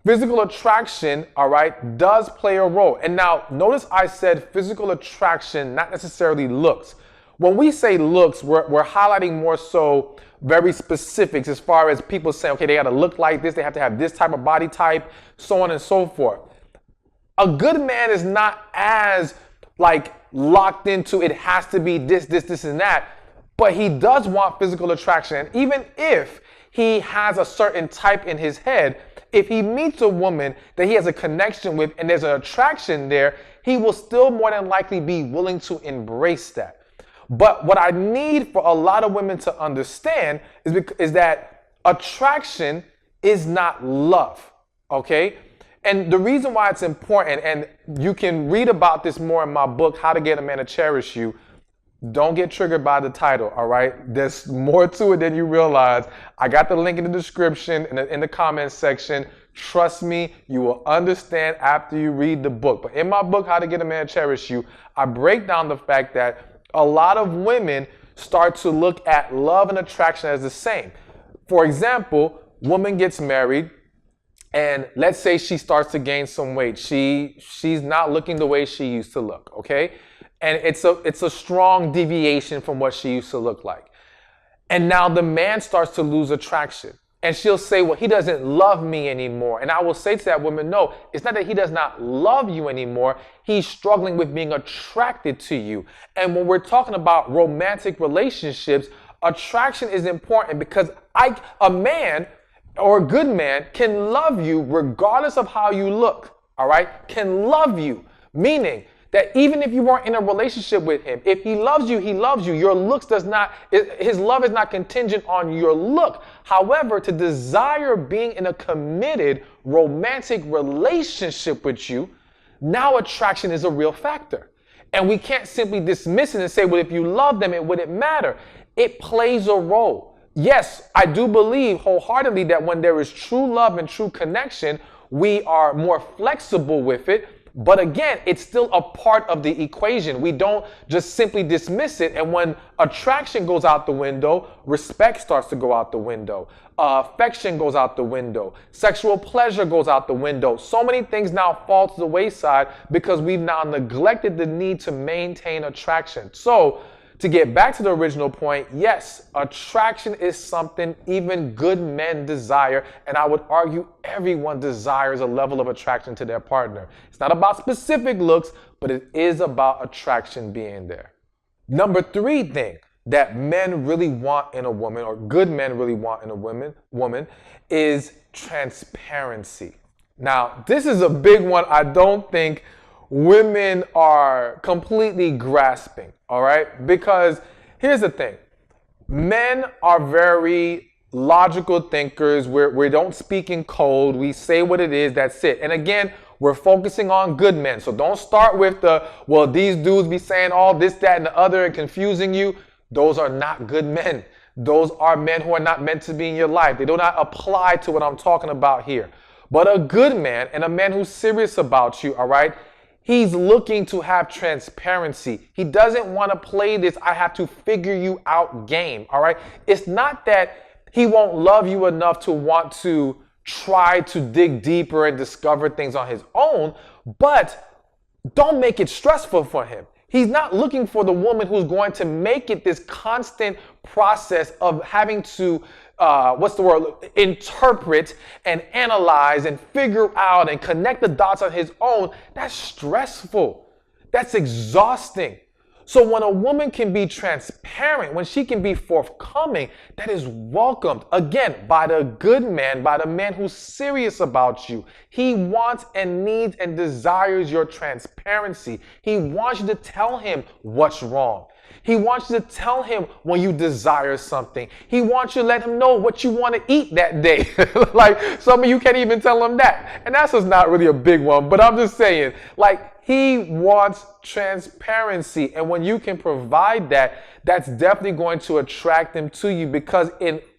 physical attraction, all right, does play a role. And now, notice I said physical attraction, not necessarily looks. When we say looks, we're highlighting more so very specifics as far as people say, okay, they got to look like this, they have to have this type of body type, so on and so forth. A good man is not as like locked into it has to be this, and that, but he does want physical attraction. And even if he has a certain type in his head, if he meets a woman that he has a connection with and there's an attraction there, he will still more than likely be willing to embrace that. But what I need for a lot of women to understand is that attraction is not love, okay? And the reason why it's important, and you can read about this more in my book, How to Get a Man to Cherish You. Don't get triggered by the title, all right? There's more to it than you realize. I got the link in the description, in the comments section. Trust me, you will understand after you read the book. But in my book, How to Get a Man to Cherish You, I break down the fact that a lot of women start to look at love and attraction as the same. For example, woman gets married, and let's say she starts to gain some weight. She's not looking the way she used to look, okay? And it's a strong deviation from what she used to look like. And now the man starts to lose attraction. And she'll say, well, he doesn't love me anymore. And I will say to that woman, no, it's not that he does not love you anymore. He's struggling with being attracted to you. And when we're talking about romantic relationships, attraction is important, because a man or a good man can love you regardless of how you look, all right? Can love you, meaning That even if you weren't in a relationship with him, if he loves you, he loves you. Your looks his love is not contingent on your look. However, to desire being in a committed romantic relationship with you, now attraction is a real factor. And we can't simply dismiss it and say, well, if you love them, it wouldn't matter. It plays a role. Yes, I do believe wholeheartedly that when there is true love and true connection, we are more flexible with it. But again, it's still a part of the equation. We don't just simply dismiss it. And when attraction goes out the window, respect starts to go out the window. Affection goes out the window. Sexual pleasure goes out the window. So many things now fall to the wayside because we've now neglected the need to maintain attraction. So to get back to the original point, yes, attraction is something even good men desire, and I would argue everyone desires a level of attraction to their partner. It's not about specific looks, but it is about attraction being there. Number 3 thing that men really want in a woman, or good men really want in a woman, is transparency. Now, this is a big one I don't think women are completely grasping, all right? Because here's the thing. Men are very logical thinkers. We don't speak in code. We say what it is, that's it. And again, we're focusing on good men. So don't start with well, these dudes be saying all this, that, and the other and confusing you. Those are not good men. Those are men who are not meant to be in your life. They do not apply to what I'm talking about here. But a good man, and a man who's serious about you, all right, he's looking to have transparency. He doesn't want to play this I have to figure you out game, all right? It's not that he won't love you enough to want to try to dig deeper and discover things on his own, but don't make it stressful for him. He's not looking for the woman who's going to make it this constant process of having to interpret and analyze and figure out and connect the dots on his own. That's stressful. That's exhausting. So when a woman can be transparent, when she can be forthcoming, that is welcomed, again, by the good man, by the man who's serious about you. He wants and needs and desires your transparency. He wants you to tell him what's wrong. He wants you to tell him when you desire something. He wants you to let him know what you want to eat that day. Like, some of you can't even tell him that. And that's just not really a big one, but I'm just saying, like, he wants transparency. And when you can provide that, that's definitely going to attract him to you, because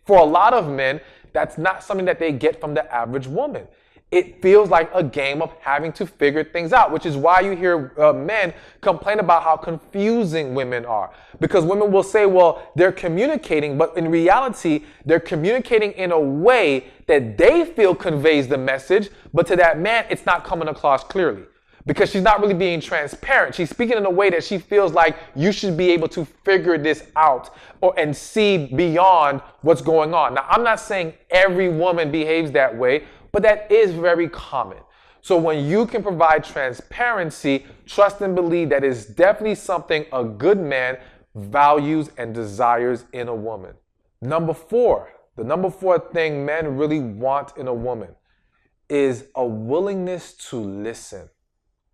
for a lot of men, that's not something that they get from the average woman. It feels like a game of having to figure things out, which is why you hear men complain about how confusing women are. Because women will say, well, they're communicating, but in reality, they're communicating in a way that they feel conveys the message, but to that man, it's not coming across clearly. Because she's not really being transparent. She's speaking in a way that she feels like you should be able to figure this out and see beyond what's going on. Now, I'm not saying every woman behaves that way, but that is very common. So when you can provide transparency, trust and believe that is definitely something a good man values and desires in a woman. Number 4, the number 4 thing men really want in a woman is a willingness to listen.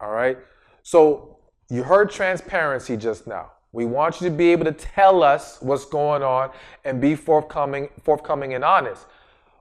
All right. So you heard transparency just now. We want you to be able to tell us what's going on and be forthcoming and honest.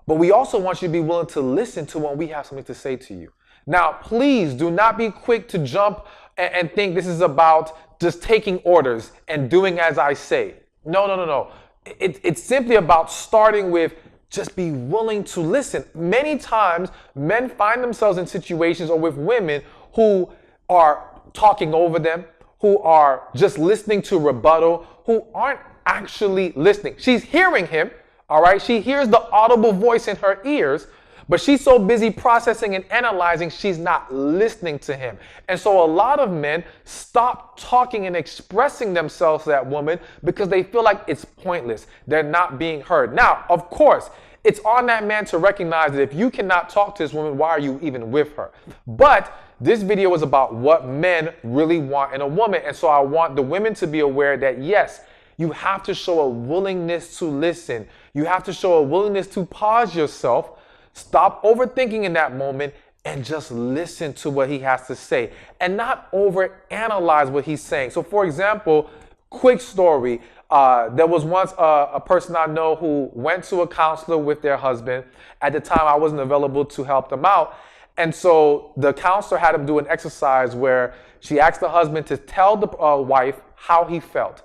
But we also want you to be willing to listen to when we have something to say to you. Now, please do not be quick to jump and think this is about just taking orders and doing as I say. No. It's simply about starting with just be willing to listen. Many times, men find themselves in situations or with women who are talking over them, who are just listening to rebuttal, who aren't actually listening. She's hearing him, all right? She hears the audible voice in her ears, but she's so busy processing and analyzing, she's not listening to him. And so a lot of men stop talking and expressing themselves to that woman because they feel like it's pointless. They're not being heard. Now, of course, it's on that man to recognize that if you cannot talk to this woman, why are you even with her? But this video is about what men really want in a woman. And so I want the women to be aware that, yes, you have to show a willingness to listen. You have to show a willingness to pause yourself, stop overthinking in that moment, and just listen to what he has to say and not overanalyze what he's saying. So for example, quick story. There was once a person I know who went to a counselor with their husband. At the time, I wasn't available to help them out. And so the counselor had him do an exercise where she asked the husband to tell the wife how he felt.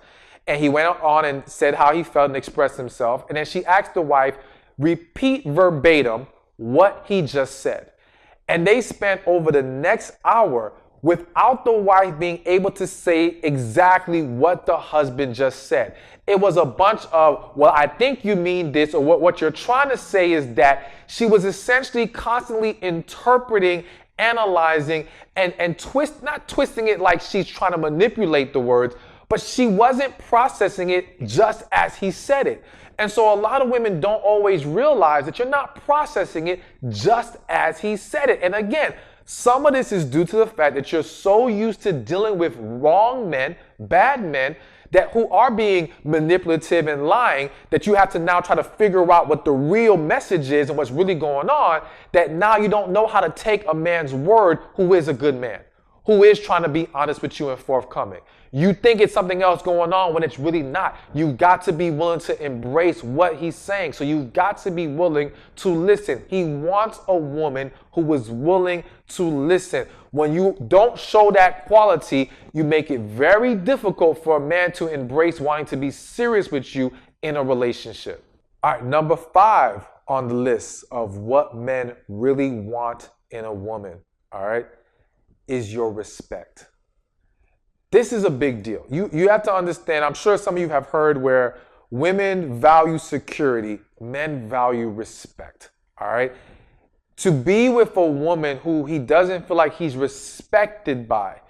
And he went on and said how he felt and expressed himself. And then she asked the wife, repeat verbatim what he just said. And they spent over the next hour without the wife being able to say exactly what the husband just said. It was a bunch of, well, I think you mean this, or what you're trying to say is that. She was essentially constantly interpreting, analyzing, and not twisting it like she's trying to manipulate the words, but she wasn't processing it just as he said it. And so a lot of women don't always realize that you're not processing it just as he said it. And again, some of this is due to the fact that you're so used to dealing with wrong men, bad men, that who are being manipulative and lying, that you have to now try to figure out what the real message is and what's really going on, that now you don't know how to take a man's word who is a good man, who is trying to be honest with you and forthcoming. You think it's something else going on when it's really not. You've got to be willing to embrace what he's saying. So you've got to be willing to listen. He wants a woman who is willing to listen. When you don't show that quality, you make it very difficult for a man to embrace wanting to be serious with you in a relationship. All right, number 5 on the list of what men really want in a woman, all right, is your respect. This is a big deal. You have to understand, I'm sure some of you have heard where women value security, men value respect, all right? To be with a woman who he doesn't feel like he's respected by,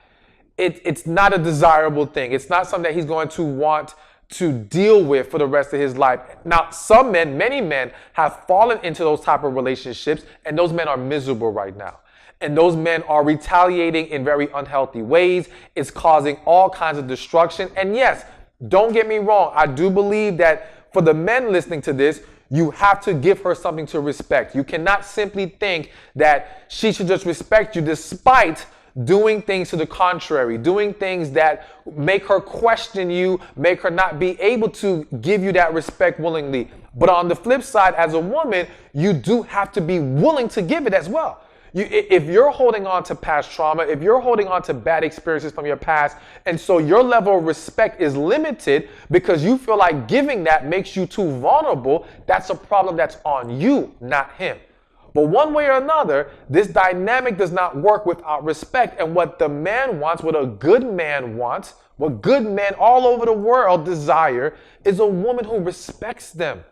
it's not a desirable thing. It's not something that he's going to want to deal with for the rest of his life. Now, some men, many men have fallen into those type of relationships, and those men are miserable right now. And those men are retaliating in very unhealthy ways. It's causing all kinds of destruction. And yes, don't get me wrong. I do believe that for the men listening to this, you have to give her something to respect. You cannot simply think that she should just respect you despite doing things to the contrary, doing things that make her question you, make her not be able to give you that respect willingly. But on the flip side, as a woman, you do have to be willing to give it as well. If you're holding on to past trauma, if you're holding on to bad experiences from your past, and so your level of respect is limited because you feel like giving that makes you too vulnerable, that's a problem that's on you, not him. But one way or another, this dynamic does not work without respect. And what the man wants, what a good man wants, what good men all over the world desire is a woman who respects them,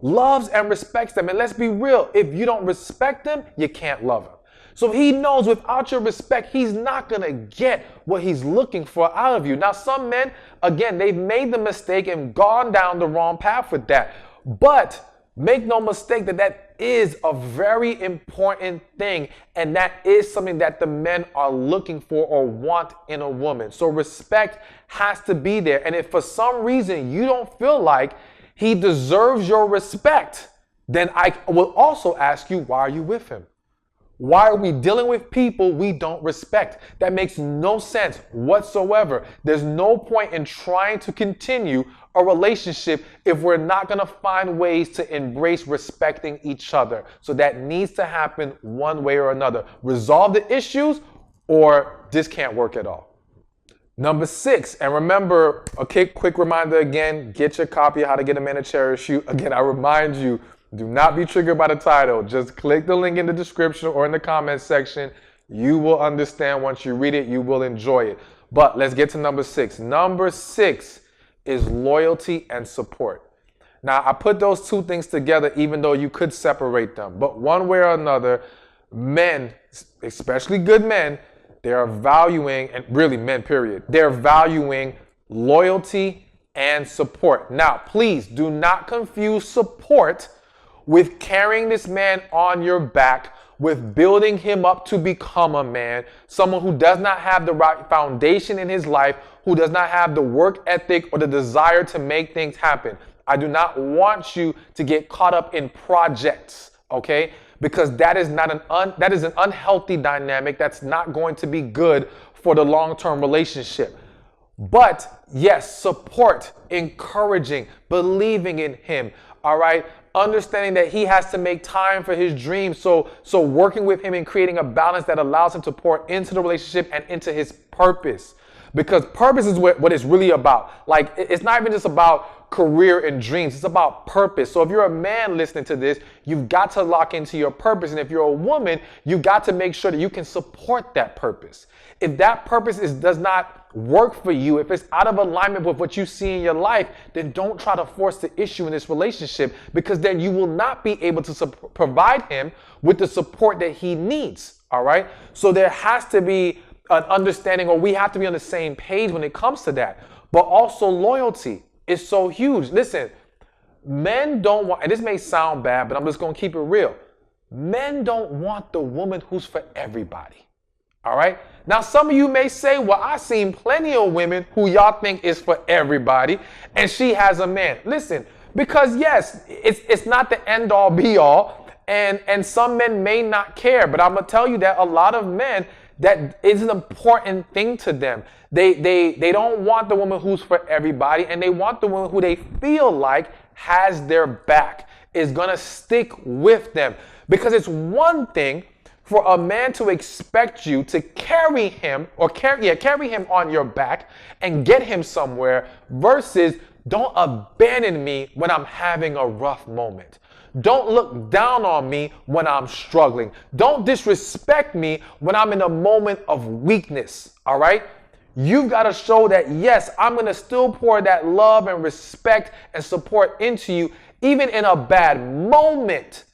loves and respects them. And let's be real, if you don't respect them, you can't love them. So he knows without your respect, he's not going to get what he's looking for out of you. Now, some men, again, they've made the mistake and gone down the wrong path with that. But make no mistake that is a very important thing. And that is something that the men are looking for or want in a woman. So respect has to be there. And if for some reason you don't feel like he deserves your respect, then I will also ask you, why are you with him? Why are we dealing with people we don't respect? That makes no sense whatsoever. There's no point in trying to continue a relationship if we're not going to find ways to embrace respecting each other. So that needs to happen one way or another. Resolve the issues or this can't work at all. Number 6, and remember, a quick reminder again, get your copy of How to Get a Man to Cherish You. Again, I remind you, do not be triggered by the title. Just click the link in the description or in the comments section. You will understand once you read it. You will enjoy it. But let's get to number 6. Number 6 is loyalty and support. Now, I put those two things together even though you could separate them. But one way or another, men, especially good men, they are valuing, and really men, period, they're valuing loyalty and support. Now, please do not confuse support with carrying this man on your back, with building him up to become a man, someone who does not have the right foundation in his life, who does not have the work ethic or the desire to make things happen. I do not want you to get caught up in projects, okay? because that is that is an unhealthy dynamic that's not going to be good for the long-term relationship. But yes, support, encouraging, believing in him, all right? Understanding that he has to make time for his dreams. So working with him and creating a balance that allows him to pour into the relationship and into his purpose. Because purpose is what it's really about. Like, it's not even just about career and dreams. It's about purpose. So if you're a man listening to this, you've got to lock into your purpose. And if you're a woman, you've got to make sure that you can support that purpose. If that purpose does not work for you, if it's out of alignment with what you see in your life, then don't try to force the issue in this relationship, because then you will not be able to provide him with the support that he needs. All right. So there has to be an understanding, or we have to be on the same page when it comes to that. But also loyalty is so huge. Listen, men don't want, and this may sound bad, but I'm just going to keep it real. Men don't want the woman who's for everybody. All right. Now, some of you may say, well, I've seen plenty of women who y'all think is for everybody, and she has a man. Listen, because yes, it's not the end all be all, and some men may not care, but I'm gonna tell you that a lot of men, that is an important thing to them. They don't want the woman who's for everybody, and they want the woman who they feel like has their back, is gonna stick with them. Because it's one thing for a man to expect you to carry him, or carry him on your back and get him somewhere, versus don't abandon me when I'm having a rough moment. Don't look down on me when I'm struggling. Don't disrespect me when I'm in a moment of weakness. All right? You've got to show that, yes, I'm going to still pour that love and respect and support into you, even in a bad moment.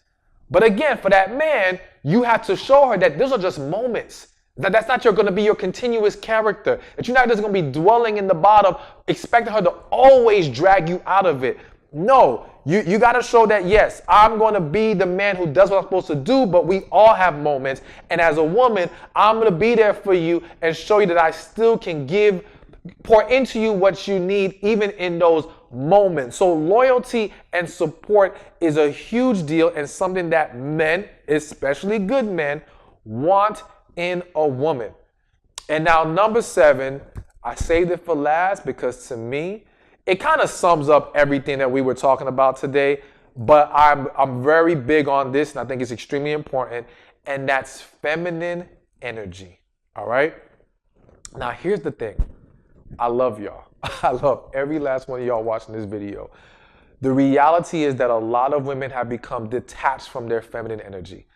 But again, for that man, you have to show her that those are just moments. That's not going to be your continuous character. That you're not just going to be dwelling in the bottom, expecting her to always drag you out of it. No, you got to show that, yes, I'm going to be the man who does what I'm supposed to do, but we all have moments. And as a woman, I'm going to be there for you and show you that I still can pour into you what you need, even in those moments. So loyalty and support is a huge deal, and something that men, especially good men, want in a woman. And now number 7, I saved it for last because to me, it kind of sums up everything that we were talking about today, but I'm very big on this, and I think it's extremely important, and that's feminine energy. All right? Now here's the thing. I love y'all. I love every last one of y'all watching this video. The reality is that a lot of women have become detached from their feminine energy.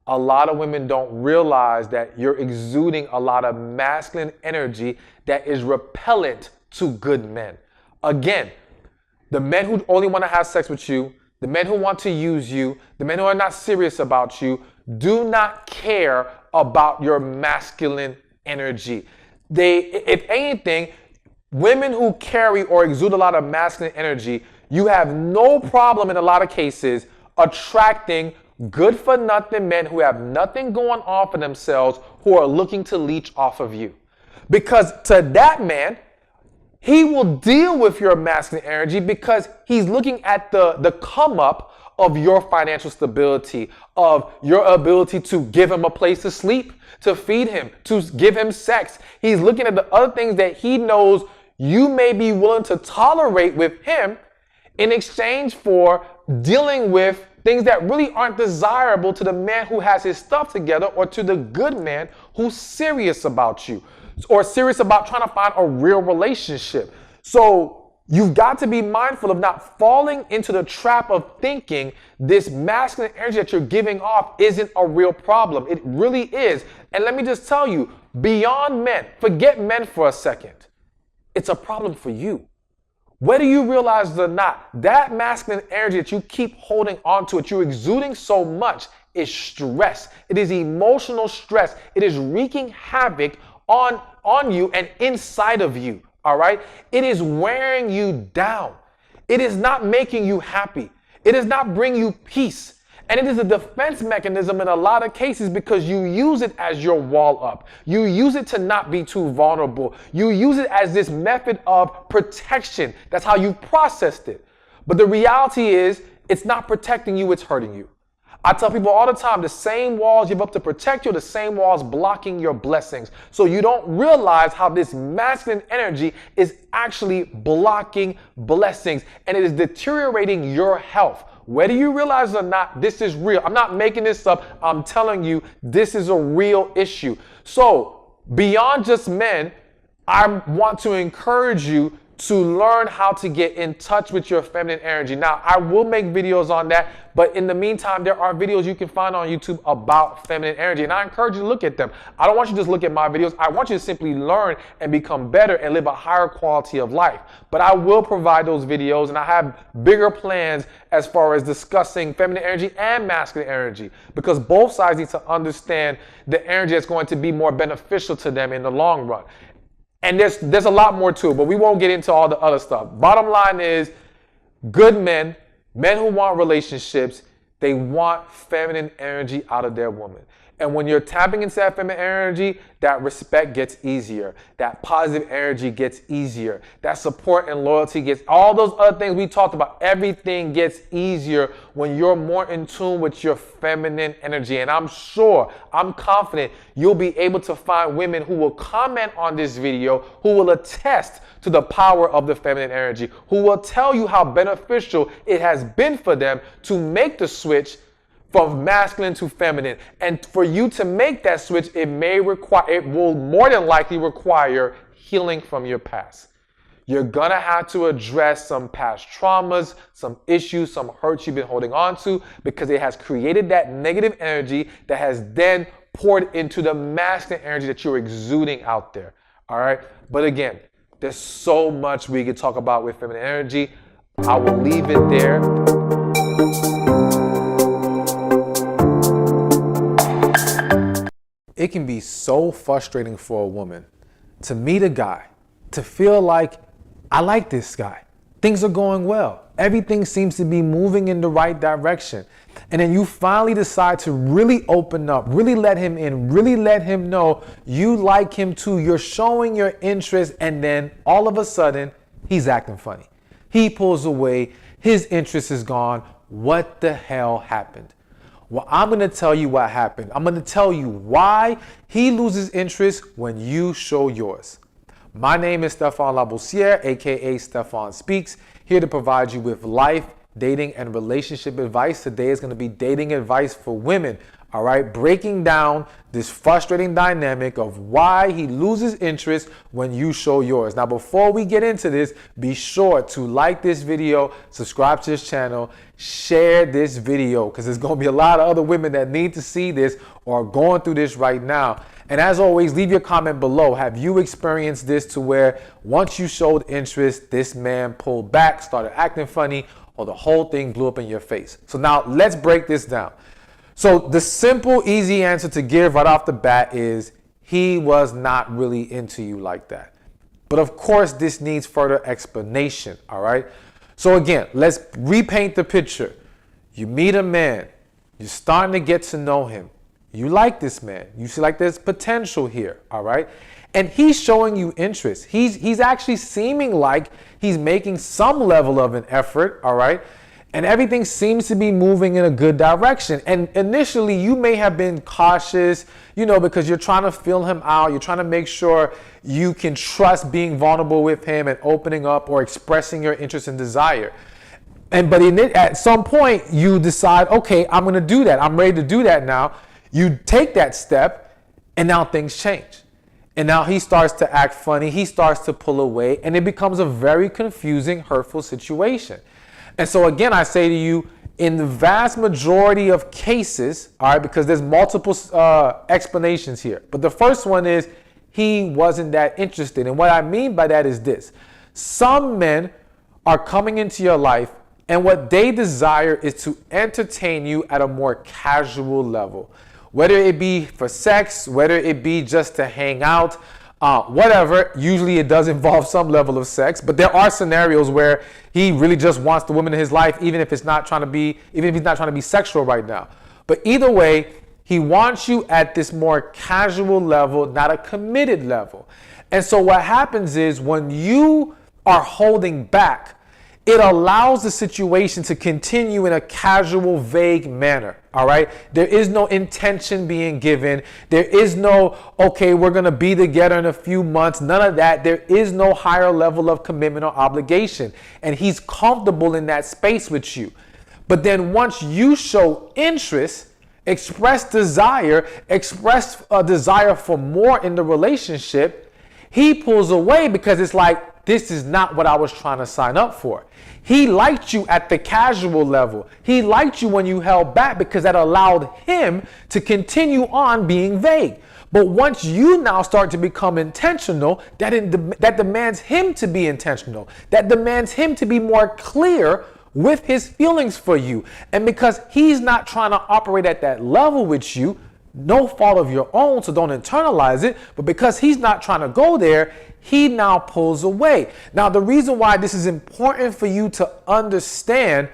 A lot of women don't realize that you're exuding a lot of masculine energy that is repellent to good men. Again, the men who only want to have sex with you, the men who want to use you, the men who are not serious about you, do not care about your masculine energy. If anything, women who carry or exude a lot of masculine energy, you have no problem in a lot of cases attracting good-for-nothing men who have nothing going on for themselves, who are looking to leech off of you. Because to that man, he will deal with your masculine energy because he's looking at the come up of your financial stability, of your ability to give him a place to sleep, to feed him, to give him sex. He's looking at the other things that he knows you may be willing to tolerate with him in exchange for dealing with things that really aren't desirable to the man who has his stuff together, or to the good man who's serious about you, or serious about trying to find a real relationship. So you've got to be mindful of not falling into the trap of thinking this masculine energy that you're giving off isn't a real problem. It really is. And let me just tell you, beyond men, forget men for a second. It's a problem for you. Whether you realize it or not, that masculine energy that you keep holding on to, that you're exuding so much, is stress. It is emotional stress. It is wreaking havoc on you and inside of you. All right? It is wearing you down. It is not making you happy. It does not bring you peace. And it is a defense mechanism in a lot of cases because you use it as your wall up. You use it to not be too vulnerable. You use it as this method of protection. That's how you processed it. But the reality is, it's not protecting you, it's hurting you. I tell people all the time, the same walls you have up to protect you, the same walls blocking your blessings. So you don't realize how this masculine energy is actually blocking blessings, and it is deteriorating your health. Whether you realize it or not, this is real. I'm not making this up. I'm telling you, this is a real issue. So beyond just men, I want to encourage you to learn how to get in touch with your feminine energy. Now, I will make videos on that, but in the meantime, there are videos you can find on YouTube about feminine energy, and I encourage you to look at them. I don't want you to just look at my videos. I want you to simply learn and become better and live a higher quality of life. But I will provide those videos, and I have bigger plans as far as discussing feminine energy and masculine energy, because both sides need to understand the energy that's going to be more beneficial to them in the long run. And there's a lot more too, but we won't get into all the other stuff. Bottom line is, good men who want relationships, they want feminine energy out of their woman. And when you're tapping into that feminine energy, that respect gets easier. That positive energy gets easier. That support and loyalty gets, all those other things we talked about, everything gets easier when you're more in tune with your feminine energy. And I'm confident you'll be able to find women who will comment on this video, who will attest to the power of the feminine energy, who will tell you how beneficial it has been for them to make the switch from masculine to feminine. And for you to make that switch, it will more than likely require healing from your past. You're gonna have to address some past traumas, some issues, some hurts you've been holding on to, because it has created that negative energy that has then poured into the masculine energy that you're exuding out there. All right. But again, there's so much we could talk about with feminine energy. I will leave it there. It can be so frustrating for a woman to meet a guy, to feel like, I like this guy. Things are going well. Everything seems to be moving in the right direction. And then you finally decide to really open up, really let him in, really let him know you like him too. You're showing your interest, and then all of a sudden, he's acting funny. He pulls away. His interest is gone. What the hell happened? Well, I'm going to tell you what happened. I'm going to tell you why he loses interest when you show yours. My name is Stefan Laboussiere, aka Stefan Speaks, here to provide you with life, dating, and relationship advice. Today is going to be dating advice for women. All right, breaking down this frustrating dynamic of why he loses interest when you show yours. Now, before we get into this, be sure to like this video, subscribe to this channel, share this video, because there's going to be a lot of other women that need to see this or are going through this right now. And as always, leave your comment below. Have you experienced this to where once you showed interest, this man pulled back, started acting funny, or the whole thing blew up in your face? So now let's break this down. So the simple, easy answer to give right off the bat is he was not really into you like that. But of course, this needs further explanation, all right? So again, let's repaint the picture. You meet a man, you're starting to get to know him. You like this man. You see like there's potential here, all right? And he's showing you interest. He's actually seeming like he's making some level of an effort, all right? And everything seems to be moving in a good direction. And initially, you may have been cautious, because you're trying to feel him out. You're trying to make sure you can trust being vulnerable with him and opening up or expressing your interest and desire. But at some point, you decide, okay, I'm going to do that. I'm ready to do that now. You take that step, and now things change. And now he starts to act funny. He starts to pull away, and it becomes a very confusing, hurtful situation. And so again, I say to you, in the vast majority of cases, all right, because there's multiple explanations here. But the first one is he wasn't that interested. And what I mean by that is this. Some men are coming into your life, and what they desire is to entertain you at a more casual level. Whether it be for sex, whether it be just to hang out, whatever. Usually it does involve some level of sex, but there are scenarios where he really just wants the woman in his life, even if he's not trying to be sexual right now. But either way, he wants you at this more casual level, not a committed level. And so what happens is when you are holding back, it allows the situation to continue in a casual, vague manner. All right. There is no intention being given. There is no, okay, we're going to be together in a few months. None of that. There is no higher level of commitment or obligation. And he's comfortable in that space with you. But then once you show interest, express a desire for more in the relationship, he pulls away because it's like, this is not what I was trying to sign up for. He liked you at the casual level. He liked you when you held back because that allowed him to continue on being vague. But once you now start to become intentional, that demands him to be intentional. That demands him to be more clear with his feelings for you. And because he's not trying to operate at that level with you, no fault of your own, so don't internalize it, but because he's not trying to go there, he now pulls away. Now, the reason why this is important for you to understand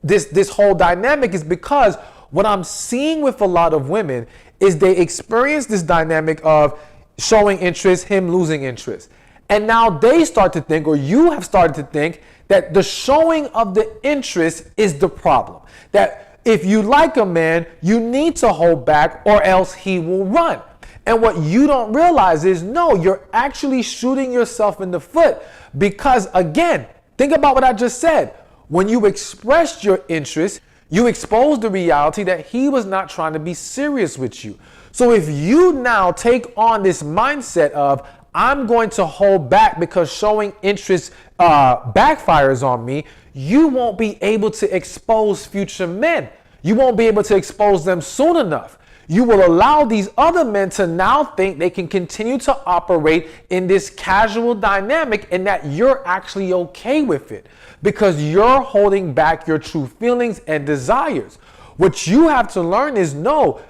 this whole dynamic is because what I'm seeing with a lot of women is they experience this dynamic of showing interest, him losing interest. And now they start to think, or you have started to think, that the showing of the interest is the problem. That if you like a man, you need to hold back or else he will run. And what you don't realize is, no, you're actually shooting yourself in the foot because, again, think about what I just said. When you expressed your interest, you exposed the reality that he was not trying to be serious with you. So if you now take on this mindset of, I'm going to hold back because showing interest backfires on me, you won't be able to expose future men. You won't be able to expose them soon enough. You will allow these other men to now think they can continue to operate in this casual dynamic and that you're actually okay with it because you're holding back your true feelings and desires. What you have to learn is, no,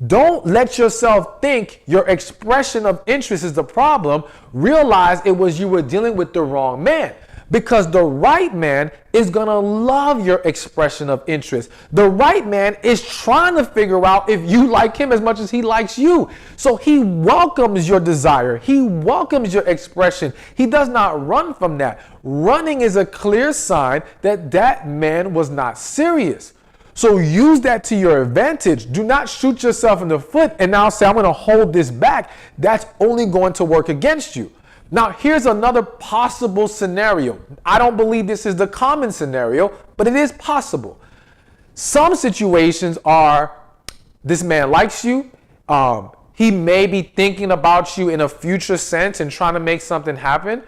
don't let yourself think your expression of interest is the problem. Realize it was you were dealing with the wrong man. Because the right man is going to love your expression of interest. The right man is trying to figure out if you like him as much as he likes you. So he welcomes your desire. He welcomes your expression. He does not run from that. Running is a clear sign that that man was not serious. So use that to your advantage. Do not shoot yourself in the foot and now say, I'm going to hold this back. That's only going to work against you. Now, here's another possible scenario. I don't believe this is the common scenario, but it is possible. Some situations are, this man likes you. He may be thinking about you in a future sense and trying to make something happen,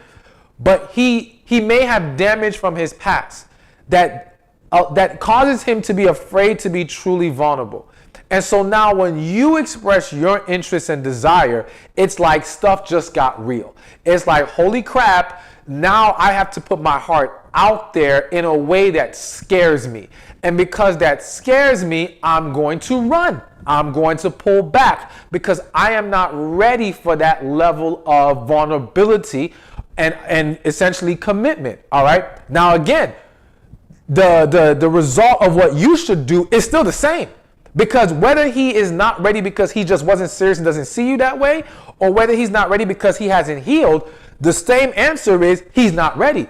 but he may have damage from his past that causes him to be afraid to be truly vulnerable. And so now when you express your interest and desire, it's like stuff just got real. It's like, holy crap, now I have to put my heart out there in a way that scares me. And because that scares me, I'm going to run. I'm going to pull back because I am not ready for that level of vulnerability and essentially commitment. All right. Now, again, the result of what you should do is still the same. Because whether he is not ready because he just wasn't serious and doesn't see you that way, or whether he's not ready because he hasn't healed, the same answer is he's not ready.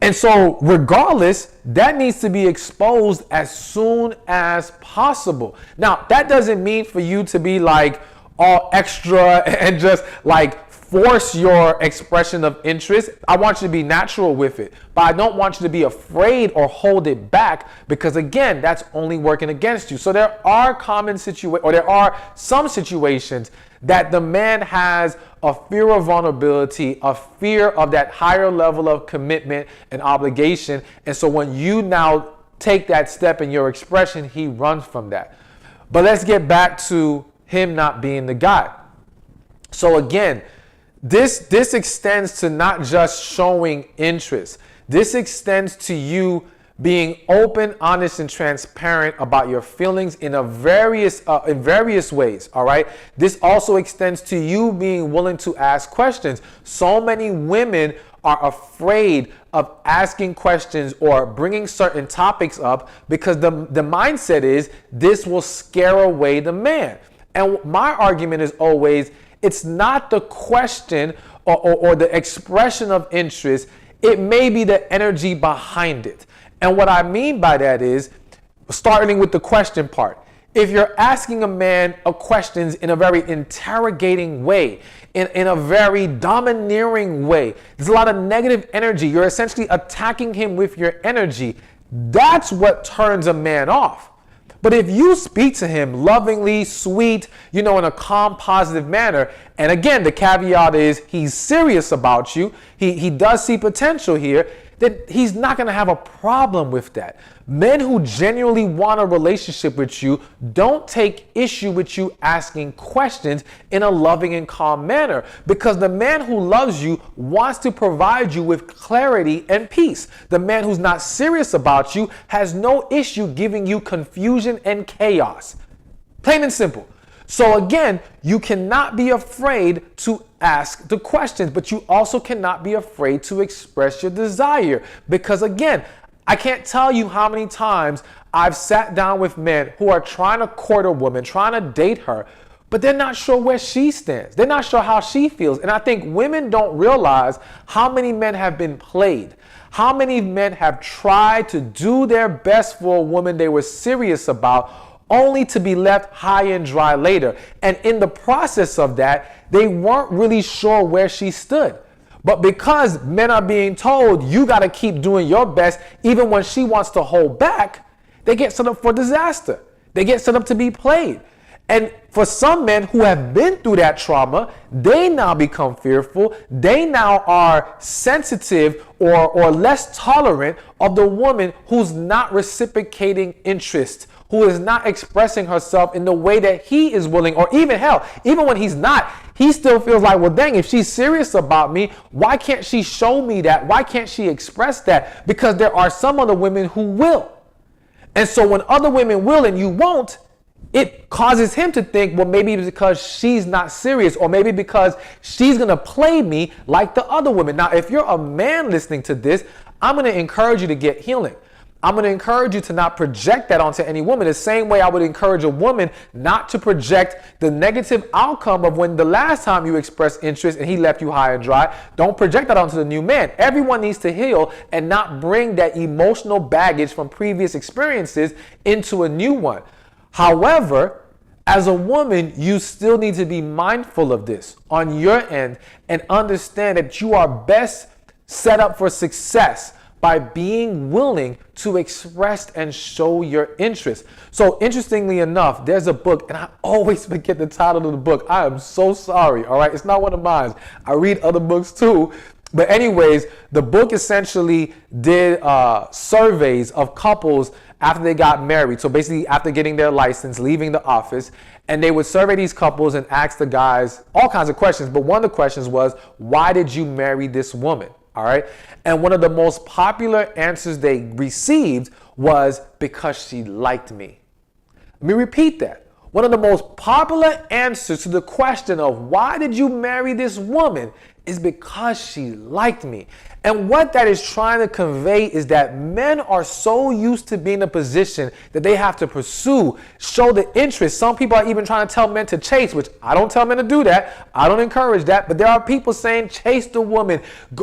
And so regardless, that needs to be exposed as soon as possible. Now, that doesn't mean for you to be like all extra and just like force your expression of interest. I want you to be natural with it, but I don't want you to be afraid or hold it back because, again, that's only working against you. So there are there are some situations that the man has a fear of vulnerability, a fear of that higher level of commitment and obligation. And so when you now take that step in your expression, he runs from that. But let's get back to him not being the guy. So again, this extends to not just showing interest. This extends to you being open, honest, and transparent about your feelings in various ways. All right. This also extends to you being willing to ask questions. So many women are afraid of asking questions or bringing certain topics up because the mindset is this will scare away the man. And my argument is always, it's not the question or the expression of interest. It may be the energy behind it. And what I mean by that is, starting with the question part, if you're asking a man questions in a very interrogating way, in a very domineering way, there's a lot of negative energy. You're essentially attacking him with your energy. That's what turns a man off. But if you speak to him lovingly, sweet, in a calm, positive manner, and again, the caveat is he's serious about you, he does see potential here, then he's not going to have a problem with that. Men who genuinely want a relationship with you don't take issue with you asking questions in a loving and calm manner, because the man who loves you wants to provide you with clarity and peace. The man who's not serious about you has no issue giving you confusion and chaos. Plain and simple. So again, you cannot be afraid to ask the questions, but you also cannot be afraid to express your desire. Because again, I can't tell you how many times I've sat down with men who are trying to court a woman, trying to date her, but they're not sure where she stands. They're not sure how she feels. And I think women don't realize how many men have been played. How many men have tried to do their best for a woman they were serious about, only to be left high and dry later. And in the process of that, they weren't really sure where she stood. But because men are being told, you got to keep doing your best, even when she wants to hold back, they get set up for disaster. They get set up to be played. And for some men who have been through that trauma, they now become fearful. They now are sensitive or less tolerant of the woman who's not reciprocating interest, who is not expressing herself in the way that he is willing, or even when he's not, he still feels like, well, dang, if she's serious about me, why can't she show me that? Why can't she express that? Because there are some other women who will. And so when other women will and you won't, it causes him to think, well, maybe it's because she's not serious, or maybe because she's going to play me like the other women. Now, if you're a man listening to this, I'm going to encourage you to get healing. I'm going to encourage you to not project that onto any woman. The same way I would encourage a woman not to project the negative outcome of when the last time you expressed interest and he left you high and dry. Don't project that onto the new man. Everyone needs to heal and not bring that emotional baggage from previous experiences into a new one. However, as a woman, you still need to be mindful of this on your end and understand that you are best set up for success by being willing to express and show your interest. So interestingly enough, there's a book, and I always forget the title of the book. I am so sorry, all right? It's not one of mine. I read other books too. But anyways, the book essentially did surveys of couples after they got married. So basically after getting their license, leaving the office, and they would survey these couples and ask the guys all kinds of questions. But one of the questions was, why did you marry this woman? All right. And one of the most popular answers they received was, because she liked me. Let me repeat that. One of the most popular answers to the question of why did you marry this woman is because she liked me. And what that is trying to convey is that men are so used to being in a position that they have to pursue, show the interest. Some people are even trying to tell men to chase, which I don't tell men to do that. I don't encourage that. But there are people saying, chase the woman,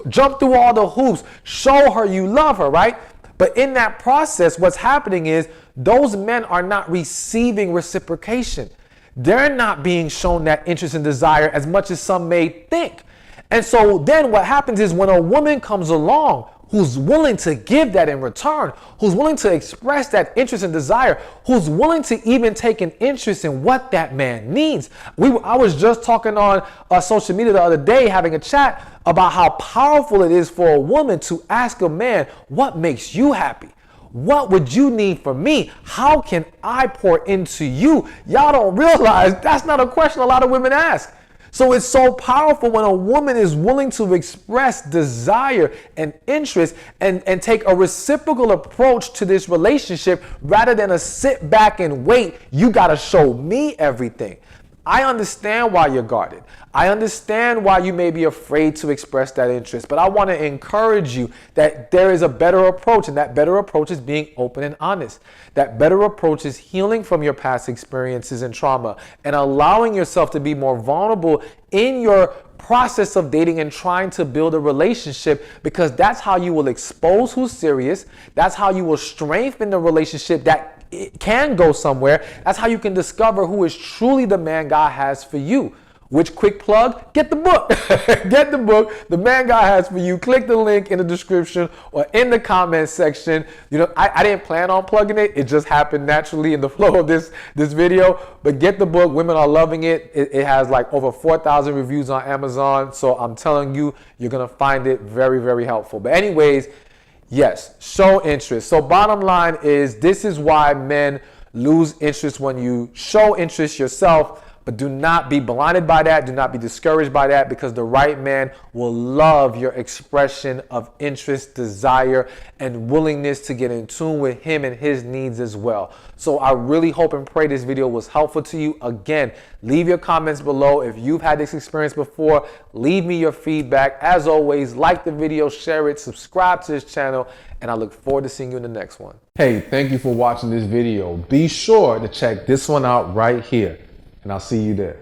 jump through all the hoops, show her you love her, right? But in that process, what's happening is those men are not receiving reciprocation. They're not being shown that interest and desire as much as some may think. And so then what happens is when a woman comes along who's willing to give that in return, who's willing to express that interest and desire, who's willing to even take an interest in what that man needs. I was just talking on social media the other day, having a chat about how powerful it is for a woman to ask a man, what makes you happy? What would you need from me? How can I pour into you? Y'all don't realize that's not a question a lot of women ask. So it's so powerful when a woman is willing to express desire and interest and take a reciprocal approach to this relationship rather than a sit back and wait. You got to show me everything. I understand why you're guarded. I understand why you may be afraid to express that interest, but I want to encourage you that there is a better approach, and that better approach is being open and honest. That better approach is healing from your past experiences and trauma and allowing yourself to be more vulnerable in your process of dating and trying to build a relationship, because that's how you will expose who's serious. That's how you will strengthen the relationship that it can go somewhere. That's how you can discover who is truly the man God has for you. Which, quick plug, get the book. Get the book, The Man God Has For You. Click the link in the description or in the comment section. You know, I didn't plan on plugging it. It just happened naturally in the flow of this video. But get the book. Women are loving it. It has like over 4,000 reviews on Amazon. So I'm telling you, you're going to find it very, very helpful. But anyways, yes, show interest. So bottom line is, this is why men lose interest when you show interest yourself. But do not be blinded by that. Do not be discouraged by that, because the right man will love your expression of interest, desire, and willingness to get in tune with him and his needs as well. So I really hope and pray this video was helpful to you. Again, leave your comments below. If you've had this experience before, leave me your feedback. As always, like the video, share it, subscribe to this channel, and I look forward to seeing you in the next one. Hey, thank you for watching this video. Be sure to check this one out right here, and I'll see you there.